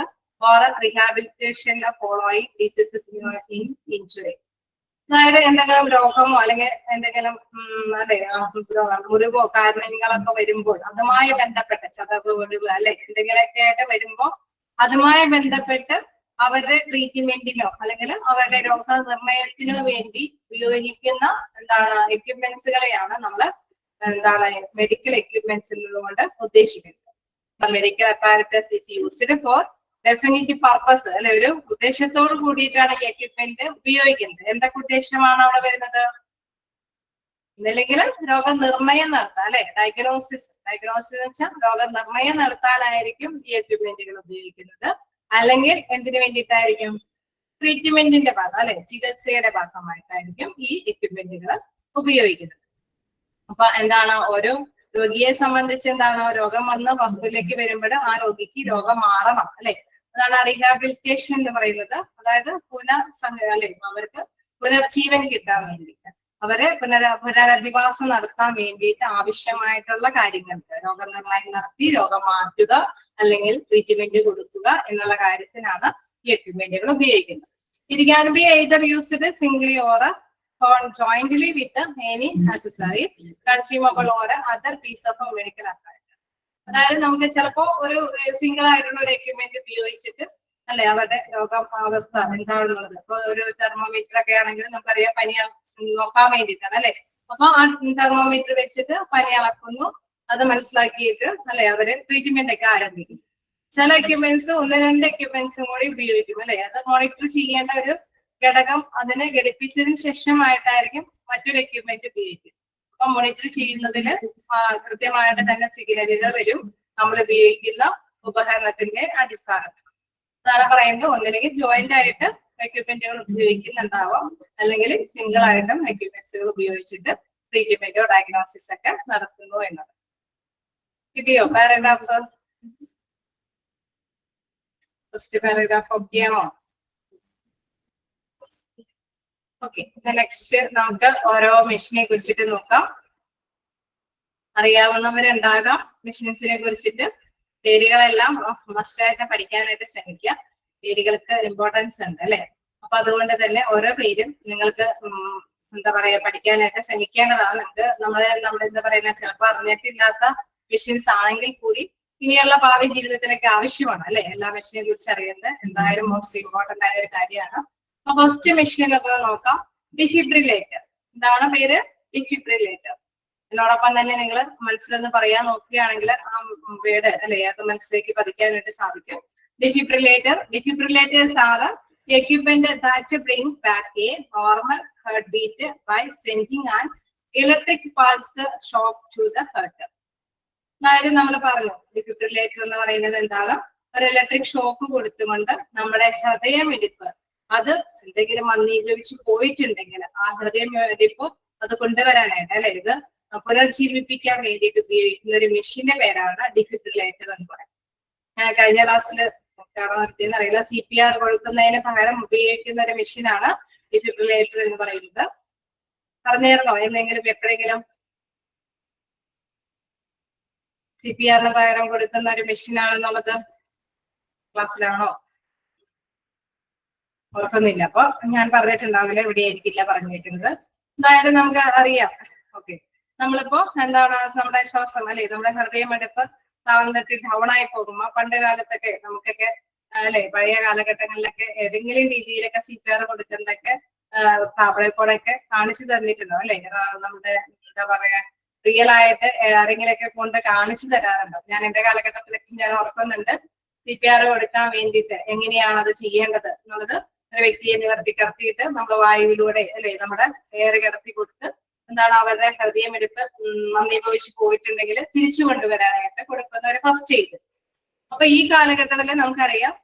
or rehabilitation of following diseases in injury. അതായത് എന്തെങ്കിലും രോഗമോ അല്ലെങ്കിൽ എന്തെങ്കിലും അല്ലെ മുറിവോ കാരണങ്ങളൊക്കെ വരുമ്പോൾ അതുമായി ബന്ധപ്പെട്ട ചതവ് ഒഴിവ് അല്ലെ എന്തെങ്കിലുമൊക്കെ ആയിട്ട് വരുമ്പോ അതുമായി ബന്ധപ്പെട്ട് അവരുടെ ട്രീറ്റ്മെന്റിനോ അല്ലെങ്കിൽ അവരുടെ രോഗനിർണയത്തിനോ വേണ്ടി ഉപയോഗിക്കുന്ന എന്താണ് എക്യുപ്മെന്റ്സുകളെയാണ് നമ്മൾ എന്താണ് മെഡിക്കൽ എക്യുപ്മെന്റ്സ് എന്നതുകൊണ്ട് ഉദ്ദേശിക്കുന്നത്. Medical apparatus is used for definite purpose അല്ലെ, ഒരു ഉദ്ദേശത്തോട് കൂടിയിട്ടാണ് ഈ എക്യുപ്മെന്റ് ഉപയോഗിക്കുന്നത്. എന്തൊക്കെ ഉദ്ദേശമാണ് അവിടെ വരുന്നത്? ഒന്നില്ലെങ്കിലും രോഗനിർണയം നടത്താൻ അല്ലെ, ഡയഗ്നോസിസ് എന്ന് വെച്ചാൽ രോഗനിർണയം നടത്താനായിരിക്കും ഈ എക്യുപ്മെന്റുകൾ ഉപയോഗിക്കുന്നത്. അല്ലെങ്കിൽ എന്തിനു വേണ്ടിയിട്ടായിരിക്കും? ട്രീറ്റ്മെന്റിന്റെ ഭാഗം അല്ലെ, ചികിത്സയുടെ ഭാഗമായിട്ടായിരിക്കും ഈ എക്യുപ്മെന്റുകൾ ഉപയോഗിക്കുന്നത്. അപ്പൊ എന്താണ് ഒരു രോഗിയെ സംബന്ധിച്ച് എന്താണോ രോഗം വന്ന് ഹോസ്പിറ്റലിലേക്ക് വരുമ്പോൾ ആ രോഗിക്ക് രോഗം മാറണം അല്ലെ, അതാണ് റീഹാബിലിറ്റേഷൻ എന്ന് പറയുന്നത്. അതായത് അല്ലെ അവർക്ക് പുനർജീവൻ കിട്ടാൻ വേണ്ടിയിട്ട് അവരെ പുനരധിവാസം നടത്താൻ വേണ്ടിയിട്ട് ആവശ്യമായിട്ടുള്ള കാര്യങ്ങൾ രോഗനിർണയം നടത്തി രോഗം മാറ്റുക അല്ലെങ്കിൽ ട്രീറ്റ്മെന്റ് കൊടുക്കുക എന്നുള്ള കാര്യത്തിനാണ് ഈ എക്യുപ്മെന്റുകൾ ഉപയോഗിക്കുന്നത്. It can be either used singly or jointly with any accessory, consumable or other piece of medical apparatus. അതായത് നമുക്ക് ചിലപ്പോ ഒരു സിംഗിൾ ആയിട്ടുള്ള ഒരു എക്യുപ്മെന്റ് ഉപയോഗിച്ചിട്ട് അല്ലെ അവരുടെ രോഗാവസ്ഥ എന്താണെന്നുള്ളത്, ഇപ്പൊ ഒരു തെർമോമീറ്റർ ഒക്കെ ആണെങ്കിൽ നമുക്കറിയാം പനി നോക്കാൻ വേണ്ടിയിട്ടാണ് അല്ലെ. അപ്പൊ ആ തെർമോമീറ്റർ വെച്ചിട്ട് പനി അളക്കുന്നു, അത് മനസ്സിലാക്കിയിട്ട് അല്ലെ അവര് ട്രീറ്റ്മെന്റ് ഒക്കെ ആരംഭിക്കും. ചില എക്യുപ്മെന്റ്സ് ഒന്ന് രണ്ട് എക്യുപ്മെന്റ്സും കൂടി ഉപയോഗിക്കും അല്ലെ, അത് മോണിറ്റർ ചെയ്യേണ്ട ഒരു ഘടകം അതിനെ ഘടിപ്പിച്ചതിന് ശേഷമായിട്ടായിരിക്കും മറ്റൊരു എക്യുപ്മെന്റ് ഉപയോഗിക്കും. അപ്പൊ മോണിറ്റർ ചെയ്യുന്നതിന് കൃത്യമായിട്ട് തന്നെ സിഗ്നലുകൾ വരും നമ്മൾ ഉപയോഗിക്കുന്ന ഉപകരണത്തിന്റെ അടിസ്ഥാനത്തിൽ. അതാണ് പറയുന്നത് ഒന്നില്ലെങ്കിൽ ജോയിന്റ് ആയിട്ട് എക്യുപ്മെന്റുകൾ ഉപയോഗിക്കുന്നുണ്ടാവാം, അല്ലെങ്കിൽ സിംഗിൾ ആയിട്ടും എക്യുപ്മെന്റ്സുകൾ ഉപയോഗിച്ചിട്ട് ട്രീറ്റ്മെന്റോ ഡയഗ്നോസിസ് ഒക്കെ നടത്തുന്നു എന്നത്. കിട്ടിയോ പാരഗ്രാഫ്? ഫസ്റ്റ് പാരഗ്രാഫ് ഓക്കെയാണോ? ഓക്കെ, നെക്സ്റ്റ് നമുക്ക് ഓരോ മെഷീനെ കുറിച്ചിട്ട് നോക്കാം. അറിയാവുന്നവരുണ്ടാകാം മെഷീൻസിനെ കുറിച്ചിട്ട്. പേരുകളെല്ലാം മസ്റ്റായിട്ട് പഠിക്കാനായിട്ട് ശ്രമിക്കുക. പേരുകൾക്ക് ഇമ്പോർട്ടൻസ് ഉണ്ട് അല്ലെ. അപ്പൊ അതുകൊണ്ട് തന്നെ ഓരോ പേരും നിങ്ങൾക്ക് എന്താ പറയാ പഠിക്കാനായിട്ട് ശ്രമിക്കേണ്ടതാണ്. നിങ്ങൾക്ക് നമ്മൾ എന്താ പറയുക ചിലപ്പോൾ അറിഞ്ഞിട്ടില്ലാത്ത മെഷീൻസ് ആണെങ്കിൽ കൂടി ഇനിയുള്ള ഭാവി ജീവിതത്തിലൊക്കെ ആവശ്യമാണ് അല്ലെ. എല്ലാ മെഷീനെ കുറിച്ച് അറിയുന്നത് എന്തായാലും മോസ്റ്റ് ഇമ്പോർട്ടന്റ് ആയ ഒരു കാര്യമാണ്. അപ്പൊ ഫസ്റ്റ് മെഷീനിലൊക്കെ നോക്കാം. ഡിഫിബ്രിലേറ്റർ. എന്താണ് പേര്? ഡിഫിബ്രിലേറ്റർ. ഇതിനോടൊപ്പം തന്നെ നിങ്ങൾ മനസ്സിലൊന്ന് പറയാൻ നോക്കുകയാണെങ്കിൽ ആ വേർഡ് അല്ലെ അത് മനസ്സിലേക്ക് പതിക്കാനായിട്ട് സാധിക്കും. Defibrillators are equipment that bring back a normal heartbeat by sending an electric pulse shock to the heart. അതായത് നമ്മൾ പറഞ്ഞു ഡിഫിബ്രിലേറ്റർ എന്ന് പറയുന്നത് എന്താണ്? ഒരു ഇലക്ട്രിക് ഷോക്ക് കൊടുത്തുകൊണ്ട് നമ്മുടെ ഹൃദയമിടിപ്പ് അത് എന്തെങ്കിലും മന്ദീഭവിച്ച് പോയിട്ടുണ്ടെങ്കിൽ ആ ഹൃദയമിടിപ്പ് അത് കൊണ്ടുവരാനായിട്ട് അല്ലെ ഇത് പുനർജീവിപ്പിക്കാൻ വേണ്ടിയിട്ട് ഉപയോഗിക്കുന്ന ഒരു മെഷീന്റെ പേരാണ് ഡിഫിബ്രിലേറ്റർ എന്ന് പറയുന്നത്. കഴിഞ്ഞ ക്ലാസ്സിൽ അറിയില്ല CPR കൊടുക്കുന്നതിന് പകരം ഉപയോഗിക്കുന്ന ഒരു മെഷീനാണ് ഡിഫിബ്രിലേറ്റർ എന്ന് പറയുന്നത്. പറഞ്ഞിരുന്നോ എന്തെങ്കിലും എപ്പോഴെങ്കിലും? CPR പകരം കൊടുക്കുന്ന ഒരു മെഷീനാണെന്നുള്ളത് ക്ലാസ്സിലാണോ? ഓർക്കുന്നില്ല. അപ്പൊ ഞാൻ പറഞ്ഞിട്ടുണ്ടാവില്ല, ഇവിടെ ആയിരിക്കില്ല പറഞ്ഞിരിക്കുന്നത്. അതായത് നമുക്ക് അറിയാം. ഓക്കെ, നമ്മളിപ്പോ എന്താണ് നമ്മുടെ ശ്വാസം അല്ലെ നമ്മുടെ ഹൃദയമെടുപ്പ് താഴ്ന്നിട്ട് ഡൗൺ ആയി പോകുമ്പോ പണ്ട് കാലത്തൊക്കെ നമുക്കൊക്കെ അല്ലെ പഴയ കാലഘട്ടങ്ങളിലൊക്കെ ഏതെങ്കിലും രീതിയിലൊക്കെ CPR കൊടുക്കുന്നതൊക്കെ താപഴക്കോടൊക്കെ കാണിച്ചു തന്നിട്ടുണ്ടോ അല്ലെ. നമ്മുടെ എന്താ പറയാ റിയൽ ആയിട്ട് ആരെങ്കിലൊക്കെ കൊണ്ട് കാണിച്ചു തരാറുണ്ടോ? ഞാൻ എന്റെ കാലഘട്ടത്തിലൊക്കെ ഞാൻ ഓർക്കുന്നുണ്ട് CPR കൊടുക്കാൻ വേണ്ടിയിട്ട് എങ്ങനെയാണ് അത് ചെയ്യേണ്ടത് എന്നുള്ളത്. ഒരു വ്യക്തിയെ നിവർത്തി കിടത്തിയിട്ട് നമ്മൾ വായുവിലൂടെ അല്ലെ നമ്മുടെ എയർ കിടത്തി കൊടുത്ത് എന്താണ് അവരുടെ ഹൃദയമെടുപ്പ് മന്ദീഭവിച്ച് പോയിട്ടുണ്ടെങ്കിൽ തിരിച്ചു കൊണ്ടുവരാനായിട്ട് കൊടുക്കുന്ന ഒരു ഫസ്റ്റ് എയ്ഡ്. അപ്പൊ ഈ കാലഘട്ടത്തിൽ നമുക്കറിയാം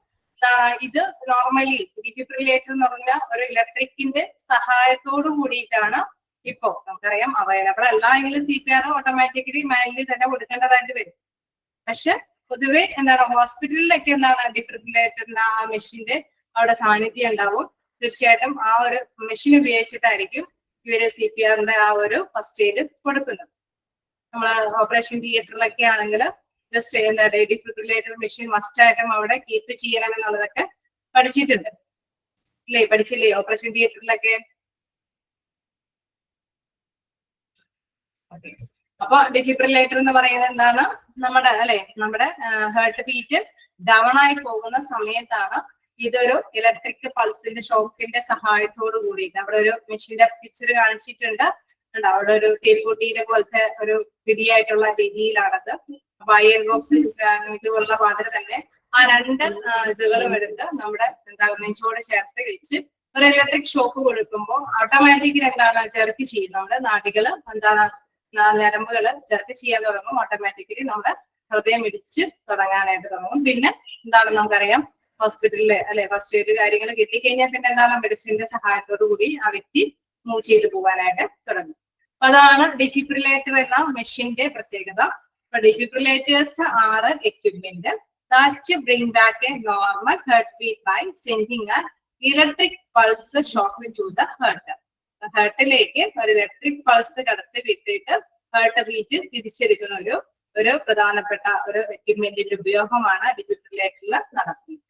ഇത് നോർമലി ഡിഫിബ്രിലേറ്റർ എന്ന് പറഞ്ഞ ഒരു ഇലക്ട്രിക്കിന്റെ സഹായത്തോടു കൂടിയിട്ടാണ് ഇപ്പോ നമുക്കറിയാം അവൈലബിൾ അല്ല എങ്കിലും CPR ഓട്ടോമാറ്റിക്കലി മാനുവലി തന്നെ കൊടുക്കേണ്ടതായിട്ട് വരും. പക്ഷെ പൊതുവെ എന്താണ് ഹോസ്പിറ്റലിലൊക്കെ എന്താണ് ഡിഫിബ്രിലേറ്ററിന്റെ ആ മെഷീന്റെ അവിടെ സാന്നിധ്യം ഉണ്ടാവും. തീർച്ചയായിട്ടും ആ ഒരു മെഷീൻ ഉപയോഗിച്ചിട്ടായിരിക്കും ഇവര് CPRന്റെ ആ ഒരു ഫസ്റ്റ് എയ്ഡ് കൊടുക്കുന്നത്. നമ്മള് ഓപ്പറേഷൻ തിയേറ്ററിലൊക്കെ ആണെങ്കിൽ ജസ്റ്റ് എന്താ ഡിഫിബ്രിലേറ്റർ മെഷീൻ മസ്റ്റ് ആയിട്ടും അവിടെ കീപ്പ് ചെയ്യണം എന്നുള്ളതൊക്കെ പഠിച്ചിട്ടുണ്ട് ഇല്ലേ? പഠിച്ചില്ലേ ഓപ്പറേഷൻ തിയേറ്ററിലൊക്കെ? അപ്പൊ ഡിഫിബ്രിലേറ്റർ എന്ന് പറയുന്നത് എന്താണ്? നമ്മുടെ അല്ലെ നമ്മുടെ ഹാർട്ട് ബീറ്റ് ഡൗൺ ആയി പോകുന്ന സമയത്താണ് ഇതൊരു ഇലക്ട്രിക് പൾസിന്റെ ഷോക്കിന്റെ സഹായത്തോടു കൂടിയിട്ട് അവിടെ ഒരു മെഷീന്റെ പിക്ചർ കാണിച്ചിട്ടുണ്ട്. അവിടെ ഒരു തെരുകുട്ടീനെ പോലത്തെ ഒരു പിടിയായിട്ടുള്ള രീതിയിലാണത്. അപ്പൊ അയൺ ബോക്സ് ഇതുള്ള മാതിരി തന്നെ ആ രണ്ട് ഇതുകളും എടുത്ത് നമ്മുടെ എന്താ നെഞ്ചോട് ചേർത്ത് വെച്ച് ഒരു ഇലക്ട്രിക് ഷോക്ക് കൊടുക്കുമ്പോൾ ഓട്ടോമാറ്റിക്കലി എന്താണ് ചെറുക്ക് ചെയ്യും നമ്മുടെ നാഡികള് എന്താണ് ഞരമ്പുകള് ചെറുക്ക് ചെയ്യാൻ തുടങ്ങും. ഓട്ടോമാറ്റിക്കലി നമ്മുടെ ഹൃദയം ഇടിച്ച് തുടങ്ങാനായിട്ട് തുടങ്ങും. പിന്നെ എന്താണ് നമുക്കറിയാം ഹോസ്പിറ്റലില് അല്ലെ ഫസ്റ്റ് എയ്ഡ് കാര്യങ്ങൾ കിട്ടിക്കഴിഞ്ഞാൽ പിന്നെ എന്താണ് മെഡിസിന്റെ സഹായത്തോടു കൂടി ആ വ്യക്തി മൂവ് ചെയ്ത് പോകാനായിട്ട് തുടങ്ങും. അപ്പൊ അതാണ് ഡിഫിബ്രിലേറ്റർ എന്ന മെഷീന്റെ പ്രത്യേകത. Defibrillators are equipment that bring back a normal heartbeat by sending an electric pulse shock to the heart. ഹാർട്ടിലേക്ക് ഒരു ഇലക്ട്രിക് പൾസ് കടത്തി വിട്ടിട്ട് ഹാർട്ട് ബീറ്റ് തിരിച്ചെടുക്കുന്ന ഒരു പ്രധാനപ്പെട്ട ഒരു എക്യുപ്മെന്റിന്റെ ഉപയോഗമാണ് ഡിഫിബ്രിലേറ്ററിൽ നടക്കുന്നത്.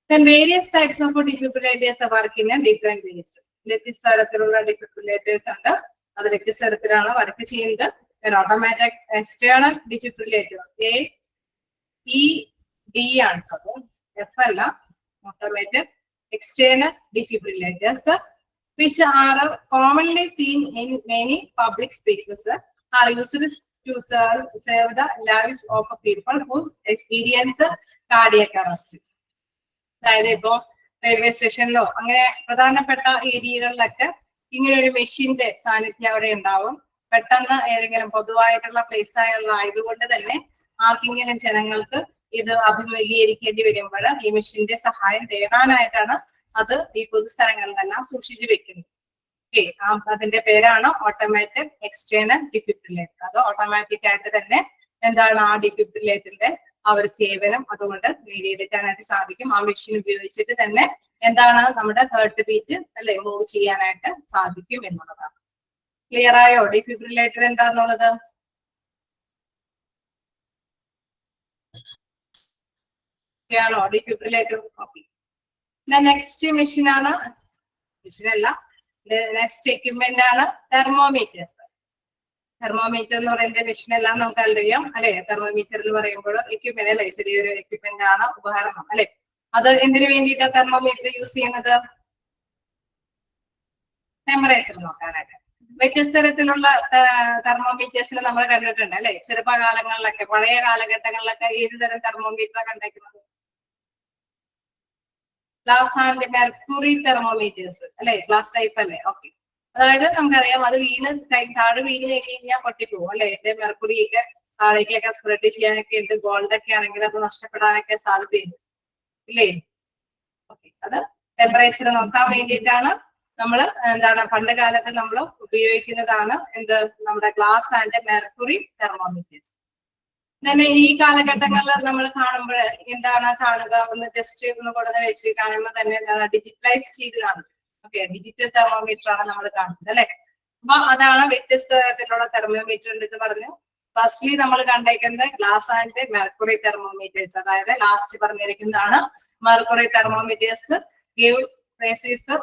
Then various types of defibrillators work in different ways. വ്യത്യസ്ത തരത്തിലുള്ള ഡിഫിബ്രിലേറ്റേഴ്സ് ഉണ്ട്. അത് വ്യത്യസ്ത തരത്തിലാണ് വർക്ക് ചെയ്യുന്നത്. Automatic external defibrillator AED ആണ്. F അല്ല, automatic external defibrillators which are commonly seen in many public spaces are used to save the lives of people who experience cardiac arrest. അതായത് ഇപ്പോ റെയിൽവേ സ്റ്റേഷനിലോ അങ്ങനെ പ്രധാനപ്പെട്ട ഏരിയകളിലൊക്കെ ഇങ്ങനെ ഒരു മെഷീന്റെ സാന്നിധ്യം അവിടെ ഉണ്ടാവും. പെട്ടെന്ന് ഏതെങ്കിലും പൊതുവായിട്ടുള്ള പ്ലേസ് ആയതുകൊണ്ട് തന്നെ ആർക്കെങ്കിലും ജനങ്ങൾക്ക് ഇത് അഭിമുഖീകരിക്കേണ്ടി വരുമ്പോൾ ഈ മെഷീന്റെ സഹായം തേടാനായിട്ടാണ് അത് ഈ പൊതുസ്ഥലങ്ങളിലെല്ലാം സൂക്ഷിച്ചു വെക്കുന്നത്. ഓക്കെ, അതിന്റെ പേരാണ് ഓട്ടോമാറ്റിക് എക്സ്റ്റേണൽ ഡിഫിബ്രിലേറ്റർ. അത് ഓട്ടോമാറ്റിക് ആയിട്ട് തന്നെ എന്താണ് ആ ഡിഫിബ്രിലേറ്ററിന്റെ ആ ഒരു സേവനം അതുകൊണ്ട് നേടിയെടുക്കാനായിട്ട് സാധിക്കും. ആ മെഷീൻ ഉപയോഗിച്ചിട്ട് തന്നെ എന്താണ് നമ്മുടെ ഹേർട്ട് ബീറ്റ് അല്ലെ മൂവ് ചെയ്യാനായിട്ട് സാധിക്കും എന്നുള്ളതാണ്. ക്ലിയർ ആയോ ഡിഫിബ്രിലേറ്റർ എന്താന്നുള്ളത്? ആണോ ഡിഫിബ്രിലേറ്റർ? ഓക്കെ. നെക്സ്റ്റ് മെഷീൻ ആണ്, മെഷീൻ അല്ല, നെക്സ്റ്റ് എക്യുപ്മെന്റ് ആണ് തെർമോമീറ്റേഴ്സ്. തെർമോമീറ്റർ എന്ന് പറയുന്ന മെഷീൻ എല്ലാം നമുക്ക് അറിയാം അല്ലെ. തെർമോമീറ്റർ എന്ന് പറയുമ്പോൾ എക്യുപ്മെന്റ് അല്ലെ, ചെറിയൊരു എക്യുപ്മെന്റ് ആണ്, ഉപകരണം അല്ലെ. അത് എന്തിനു വേണ്ടിയിട്ടാണ് തെർമോമീറ്റർ യൂസ് ചെയ്യുന്നത്? ടെമ്പറേച്ചർ നോക്കാനായിട്ട്. വ്യത്യസ്ത തരത്തിലുള്ള തെർമോമീറ്റേഴ്സിൽ നമ്മൾ കണ്ടിട്ടുണ്ട് അല്ലെ. ചെറുപ്പകാലങ്ങളിലൊക്കെ പഴയ കാലഘട്ടങ്ങളിലൊക്കെ ഏത് തരം തെർമോമീറ്റർ കണ്ടിരിക്കുന്നത്? ഗ്ലാസ് ആൻഡ് മെർക്കുറി തെർമോമീറ്റേഴ്സ് അല്ലെ, ഗ്ലാസ് ടൈപ്പ് അല്ലേ. ഓക്കെ. അതായത് നമുക്കറിയാം അത് താഴെ വീണ് കഴിഞ്ഞാൽ പൊട്ടിപ്പോകും അല്ലെ. എന്റെ മെർക്കുറി ഒക്കെ താഴേക്കൊക്കെ സ്പ്രെഡ് ചെയ്യാനൊക്കെ ഉണ്ട്. ഗോൾഡ് ഒക്കെ ആണെങ്കിൽ അത് നഷ്ടപ്പെടാനൊക്കെ സാധ്യതയുണ്ട് ഇല്ലേ. ഓക്കെ. അത് ടെമ്പറേച്ചർ നോക്കാൻ വേണ്ടിയിട്ടാണ് നമ്മൾ എന്താണ് പണ്ട് കാലത്ത് നമ്മൾ ഉപയോഗിക്കുന്നതാണ് എന്ത്, നമ്മുടെ ഗ്ലാസ് ആൻഡ് മെർക്കുറി തെർമോമീറ്റേഴ്സ്. തന്നെ ഈ കാലഘട്ടങ്ങളിൽ നമ്മൾ കാണുമ്പോൾ എന്താണ് കാണുക, ഒന്ന് ജസ്റ്റ് ഒന്ന് കൊടുന്ന് വെച്ച് കാണുമ്പോൾ തന്നെ ഡിജിറ്റലൈസ് ചെയ്ത് കാണും. ഓക്കെ, ഡിജിറ്റൽ തെർമോമീറ്റർ ആണ് നമ്മൾ കാണുന്നത് അല്ലെ. അപ്പൊ അതാണ് വ്യത്യസ്ത തരത്തിലുള്ള തെർമോമീറ്റർ എന്ന് പറഞ്ഞു. ഫസ്റ്റ്ലി നമ്മൾ കണ്ടേക്കുന്നത് ഗ്ലാസ് ആൻഡ് മെർക്കുറി തെർമോമീറ്റേഴ്സ്, അതായത് ലാസ്റ്റ് പറഞ്ഞിരിക്കുന്നതാണ് mercury thermometers. Give precise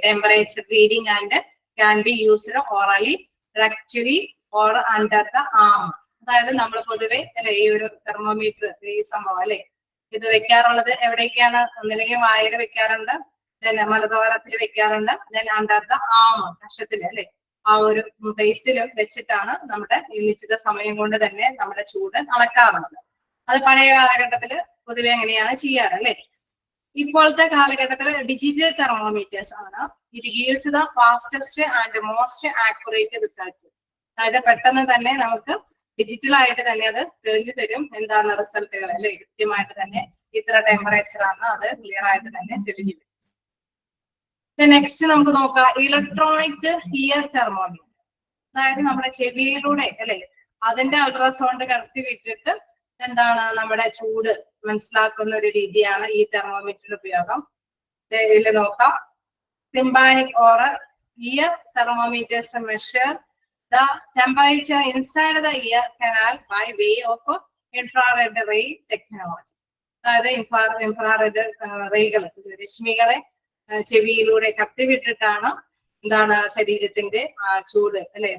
temperature reading and can be used orally, rectally or under the arm. അതായത് നമ്മൾ പൊതുവെ അല്ലെ ഈ ഒരു തെർമോമീറ്റർ ഈ സംഭവം അല്ലെ ഇത് വെക്കാറുള്ളത് എവിടേക്കാണ്? ഒന്നില്ലെങ്കിൽ വായിൽ വെക്കാറുണ്ട്, മലദ്വാരത്തിൽ വെക്കാറുണ്ട്, അണ്ടർ ദ ആം കഷത്തിൽ അല്ലെ ആ ഒരു പ്ലേസിൽ വെച്ചിട്ടാണ് നമ്മുടെ നിശ്ചിത സമയം കൊണ്ട് തന്നെ നമ്മുടെ ചൂട് അളക്കാറുള്ളത്. അത് പഴയ കാലഘട്ടത്തിൽ പൊതുവെ എങ്ങനെയാണ് ചെയ്യാറ് അല്ലെ. ഇപ്പോഴത്തെ കാലഘട്ടത്തിൽ ഡിജിറ്റൽ തെർമോമീറ്റേഴ്സ് ആണ്. It gives the fastest and most accurate results. അതായത് പെട്ടെന്ന് തന്നെ നമുക്ക് ഡിജിറ്റൽ ആയിട്ട് തന്നെ അത് തെളിഞ്ഞു തരും എന്താണ് റിസൾട്ടുകൾ അല്ലെ. കൃത്യമായിട്ട് തന്നെ ഇത്ര ടെമ്പറേച്ചർ ആണ്, അത് ക്ലിയർ ആയിട്ട് തന്നെ തെളിഞ്ഞു വരും. നെക്സ്റ്റ് നമുക്ക് നോക്കാം ഇലക്ട്രോണിക് ഇയർ തെർമോമീറ്റർ. അതായത് നമ്മുടെ ചെവിയിലൂടെ അല്ലെ അതിന്റെ അൾട്രാസൗണ്ട് കടത്തി വിട്ടിട്ട് എന്താണ് നമ്മുടെ ചൂട് മനസ്സിലാക്കുന്ന ഒരു രീതിയാണ് ഈ തെർമോമീറ്ററിന്റെ ഉപയോഗം. ഇതിൽ നോക്കാം. Tympanic or ear thermometers measure the temperature inside the ear canal by way of infrared ray technology. അതായത് ഇൻഫ്രാറെഡ് റേകൾ, രശ്മികളെ ചെവിയിലൂടെ കടത്തിവിട്ടിട്ടാണ് എന്താണ് ശരീരത്തിന്റെ ചൂട് അല്ലെ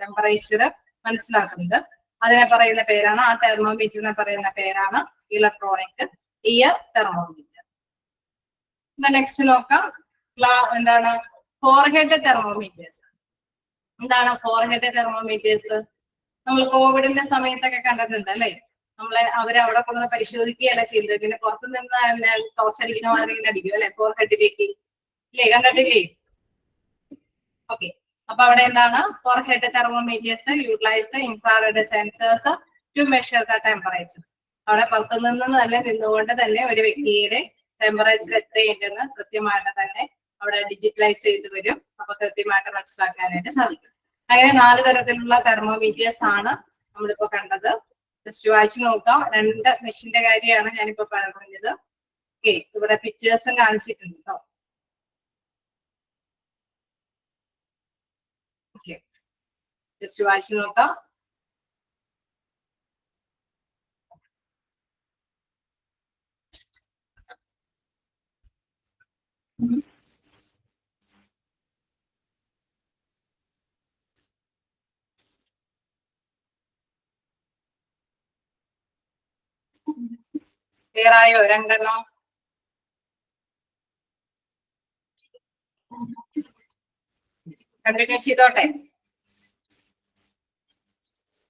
ടെമ്പറേച്ചർ മനസ്സിലാക്കുന്നത്. അതിനെ പറയുന്ന പേരാണ്, ആ തെർമോമീറ്ററിനെ പറയുന്ന പേരാണ് ഇലക്ട്രോണിക് ഇയർ തെർമോമീറ്റർ. നെക്സ്റ്റ് നോക്കാം എന്താണ് ഫോർഹെഡ് തെർമോമീറ്റേഴ്സ്. എന്താണ് ഫോർഹെഡ് തെർമോമീറ്റേഴ്സ്? നമ്മൾ കോവിഡിന്റെ സമയത്തൊക്കെ കണ്ടിട്ടുണ്ട് അല്ലെ. അവരവിടെ കൊണ്ടുവന്ന് പരിശോധിക്കുകയല്ല ചെയ്തത്, പിന്നെ പുറത്തു നിന്ന് ടോർച്ച് അടിക്കുന്ന മാതിരി ഇങ്ങനെ അടിക്കും അല്ലെ ഫോർഹെഡിലേക്ക് അല്ലേ, കണ്ടിട്ടില്ലേ? ഓക്കെ. അപ്പൊ അവിടെ എന്താണ് forehead thermometers utilise infrared sensors to measure the temperature. അവിടെ പുറത്തു നിന്ന് തന്നെ നിന്നുകൊണ്ട് തന്നെ ഒരു വ്യക്തിയുടെ ടെമ്പറേച്ചർ എത്രയുണ്ടെന്ന് കൃത്യമായിട്ട് തന്നെ അവിടെ ഡിജിറ്റലൈസ് ചെയ്ത് വരും. അപ്പൊ കൃത്യമായിട്ട് മനസ്സിലാക്കാനായിട്ട് സാധിക്കും. അങ്ങനെ 4 തരത്തിലുള്ള തെർമോമീറ്റേഴ്സ് ആണ് നമ്മളിപ്പോ കണ്ടത്. ജസ്റ്റ് വായിച്ചു നോക്കാം. 2 മെഷീന്റെ കാര്യമാണ് ഞാനിപ്പോ പറഞ്ഞത്. ഓക്കെ, ഇവിടെ പിക്ചേഴ്സും കാണിച്ചിട്ടുണ്ട് കേട്ടോ. ഓക്കെ, ജസ്റ്റ് വായിച്ചു നോക്കാം. ക്ലിയർ ആയോ? 2 എണ്ണം കണ്ടിന്യൂ ചെയ്തോട്ടെ.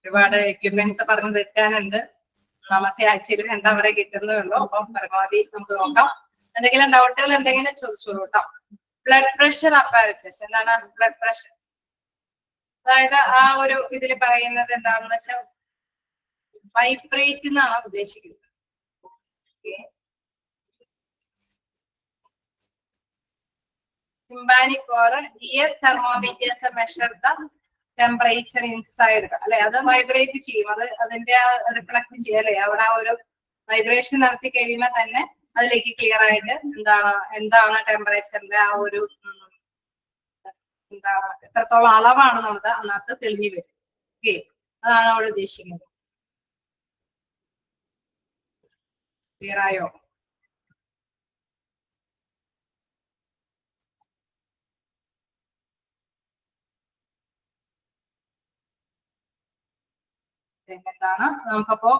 ഒരുപാട് എക്യുപ്മെന്റ്സ് പറഞ്ഞു തീർക്കാനുണ്ട്. 4ാമത്തെ ആഴ്ചയിൽ 2 വരെ കിട്ടുന്നേ ഉള്ളൂ. അപ്പം പരമാവധി നമുക്ക് നോക്കാം. എന്തെങ്കിലും ഡൗട്ടുകൾ എന്തെങ്കിലും ചോദിച്ചോളൂ കേട്ടോ. Blood pressure apparatus. എന്താണ് ബ്ലഡ് പ്രഷർ? അതായത് ആ ഒരു ഇതിൽ പറയുന്നത് എന്താണെന്ന് വെച്ചാൽ വൈബ്രേറ്റ് എന്നാണ് ഉദ്ദേശിക്കുന്നത്. Tympanic or ear thermometers measure the temperature inside അല്ലെ, അത് വൈബ്രേറ്റ് ചെയ്യും, അത് അതിന്റെ റിഫ്ലക്ട് ചെയ്യും അല്ലെ, അവിടെ ആ ഒരു വൈബ്രേഷൻ നടത്തി കഴിയുമ്പോൾ തന്നെ അതിലേക്ക് ക്ലിയർ ആയിട്ട് എന്താണ് ടെമ്പറേച്ചറിന്റെ ആ ഒരു എന്താണ് എത്രത്തോളം അളവാണ് നമുക്ക് അതിനകത്ത് തെളിഞ്ഞു വരും. ഓക്കെ, അതാണ് അവിടെ ഉദ്ദേശിക്കുന്നത്. ക്ലിയർ ആയോ? എന്താണ് നമുക്കപ്പോ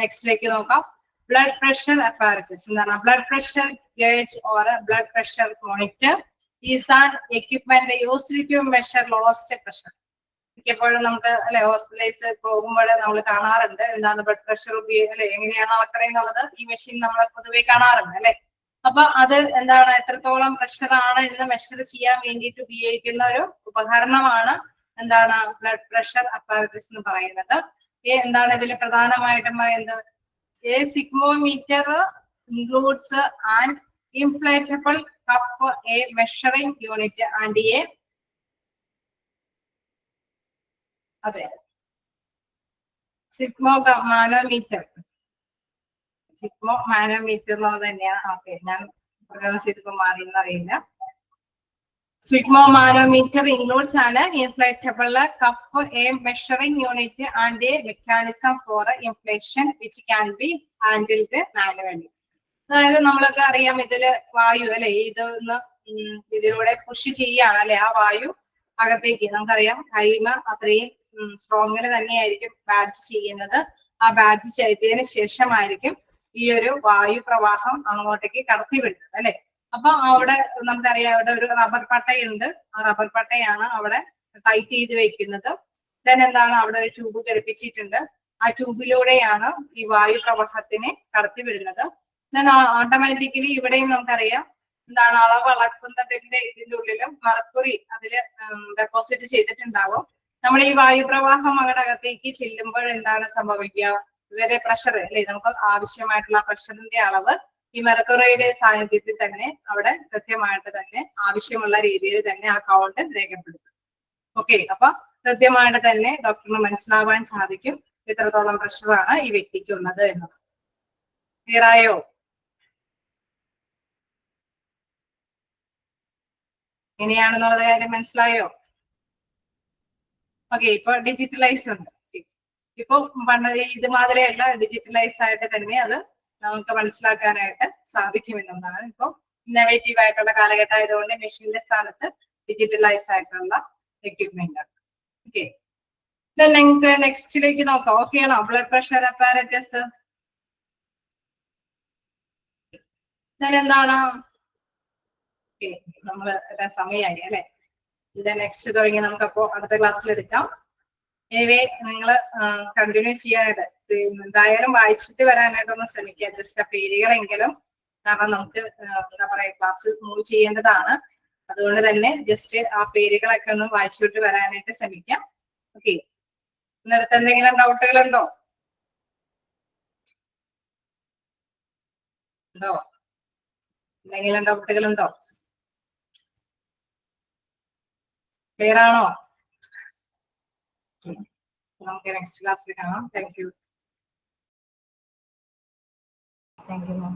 നെക്സ്റ്റിലേക്ക് നോക്കാം. ബ്ലഡ് പ്രഷർ അപ്പാരറ്റസ് എന്താണ്? Blood pressure gauge or blood pressure monitor is an equipment used to measure lost pressure. മിക്കപ്പോഴും നമുക്ക് അല്ലെ ഹോസ്പിറ്റലൈസ് പോകുമ്പോൾ നമ്മൾ കാണാറുണ്ട് എന്താണ് ബ്ലഡ് പ്രഷർ അല്ലെ എങ്ങനെയാണ് അളക്കണേന്നുള്ളത് ഈ മെഷീൻ നമ്മൾ പൊതുവെ കാണാറുണ്ട് അല്ലെ. അപ്പൊ അത് എന്താണ് എത്രത്തോളം പ്രഷർ ആണ് എന്ന് മെഷർ ചെയ്യാൻ വേണ്ടിയിട്ട് ഉപയോഗിക്കുന്ന ഒരു ഉപകരണമാണ് എന്താണ് ബ്ലഡ് പ്രഷർ അപ്പാരറ്റസ് എന്ന് പറയുന്നത്. എന്താണ് ഇതിൽ പ്രധാനമായിട്ടും പറയുന്നത്? A sphygmometer includes an inflatable cuff, a measuring unit and a അതെ മാനോമീറ്റർ എന്നുള്ളത് തന്നെയാണ്. ഓക്കെ, ഞാൻ പ്രൊനൗൺസ് മാറിയെന്ന് അറിയില്ല. Sphygmomanometer includes an inflatable cuff, a measuring unit, and a mechanism for inflation which can be handled manually. അതായത് നമ്മളൊക്കെ അറിയാം ഇതില് വായു അല്ലെ ഇതിലൂടെ പുഷ് ചെയ്യാണ് അല്ലെ, ആ വായു അകത്തേക്ക് നമുക്കറിയാം കൈമ അത്രയും സ്ട്രോങ്ങിന് തന്നെയായിരിക്കും ബാഡ്ജ് ചെയ്യുന്നത്. ആ ബാഡ്ജ് ചെയ്തതിന് ശേഷമായിരിക്കും ഈ ഒരു വായു പ്രവാഹം അങ്ങോട്ടേക്ക് കടത്തി വിടുന്നത് അല്ലെ. അപ്പൊ അവിടെ നമുക്കറിയാം അവിടെ ഒരു റബ്ബർ പട്ടയുണ്ട്, ആ റബ്ബർ പട്ടയാണ് അവിടെ ടൈറ്റ് ചെയ്ത് വെക്കുന്നത്. ദെൻ എന്താണ് അവിടെ ഒരു ട്യൂബ് ഘടിപ്പിച്ചിട്ടുണ്ട്, ആ ട്യൂബിലൂടെയാണ് ഈ വായു പ്രവാഹത്തിനെ കടത്തി വിടുന്നത്. ദെൻ ഓട്ടോമാറ്റിക്കലി ഇവിടെയും നമുക്കറിയാം എന്താണ് അളവ് അളക്കുന്നതിന്റെ ഇതിന്റെ ഉള്ളിലും മെർക്കുറി അതില് ഡെപ്പോസിറ്റ് ചെയ്തിട്ടുണ്ടാവും. നമ്മൾ ഈ വായു പ്രവാഹം അങ്ങോട്ട് അകത്തേക്ക് ചെല്ലുമ്പോൾ എന്താണ് സംഭവിക്കുക? ഇവരെ പ്രഷർ അല്ലെ, നമുക്ക് ആവശ്യമായിട്ടുള്ള പ്രഷറിന്റെ അളവ് ഈ മെർക്കുറിയുടെ സാന്നിധ്യത്തിൽ തന്നെ അവിടെ കൃത്യമായിട്ട് തന്നെ ആവശ്യമുള്ള രീതിയിൽ തന്നെ ആ കൗണ്ട് രേഖപ്പെടുത്തും. ഓക്കെ, അപ്പൊ കൃത്യമായിട്ട് തന്നെ ഡോക്ടറിന് മനസ്സിലാവാൻ സാധിക്കും എത്രത്തോളം പ്രഷറാണ് ഈ വ്യക്തിക്ക് ഉള്ളത് എന്നത്. ക്ലിയർ ആയോ? എങ്ങനെയാണെന്നുള്ള കാര്യം മനസ്സിലായോ? ഓക്കെ, ഇപ്പൊ ഡിജിറ്റലൈസ് ഉണ്ട്. ഇപ്പൊ പണ്ട് ഇത് മാതിരിയല്ല, ഡിജിറ്റലൈസ് ആയിട്ട് തന്നെ അത് നമുക്ക് മനസ്സിലാക്കാനായിട്ട് സാധിക്കുമെന്നുള്ളതാണ്. ഇപ്പൊ ഇന്നോവേറ്റീവ് ആയിട്ടുള്ള കാലഘട്ടം ആയതുകൊണ്ട് മെഷീന്റെ സ്ഥാനത്ത് ഡിജിറ്റലൈസ് ആയിട്ടുള്ള എക്യുപ്മെന്റ്. ഓക്കെ, നിങ്ങൾക്ക് നെക്സ്റ്റിലേക്ക് നോക്കാം. ഓക്കെ ആണോ? ബ്ലഡ് പ്രഷർ അപ്പാരറ്റസ് എന്താണ്? ഓക്കെ, നമ്മള് സമയമായി അല്ലെ. ഇത് നെക്സ്റ്റ് തുടങ്ങി നമുക്കപ്പോ അടുത്ത ക്ലാസ്സിൽ എടുക്കാം. എനിവേ നിങ്ങള് കണ്ടിന്യൂ ചെയ്യാനായിട്ട് എന്തായാലും വായിച്ചിട്ട് വരാനായിട്ടൊന്ന് ശ്രമിക്കുക, ജസ്റ്റ് ആ പേരുകളെങ്കിലും. കാരണം നമുക്ക് എന്താ പറയാ ക്ലാസ് മൂവ് ചെയ്യേണ്ടതാണ്. അതുകൊണ്ട് തന്നെ ജസ്റ്റ് ആ പേരുകളൊക്കെ ഒന്ന് വായിച്ചിട്ട് വരാനായിട്ട് ശ്രമിക്കാം. ഓക്കെ, ഇന്നത്തെ എന്തെങ്കിലും ഡൗട്ടുകളുണ്ടോ? എന്തെങ്കിലും ഡൗട്ടുകളുണ്ടോ? ക്ലിയർ ആണോ? നമുക്ക് നെക്സ്റ്റ് ക്ലാസ്സിൽ കാണാം. Thank you. Thank you, ma'am.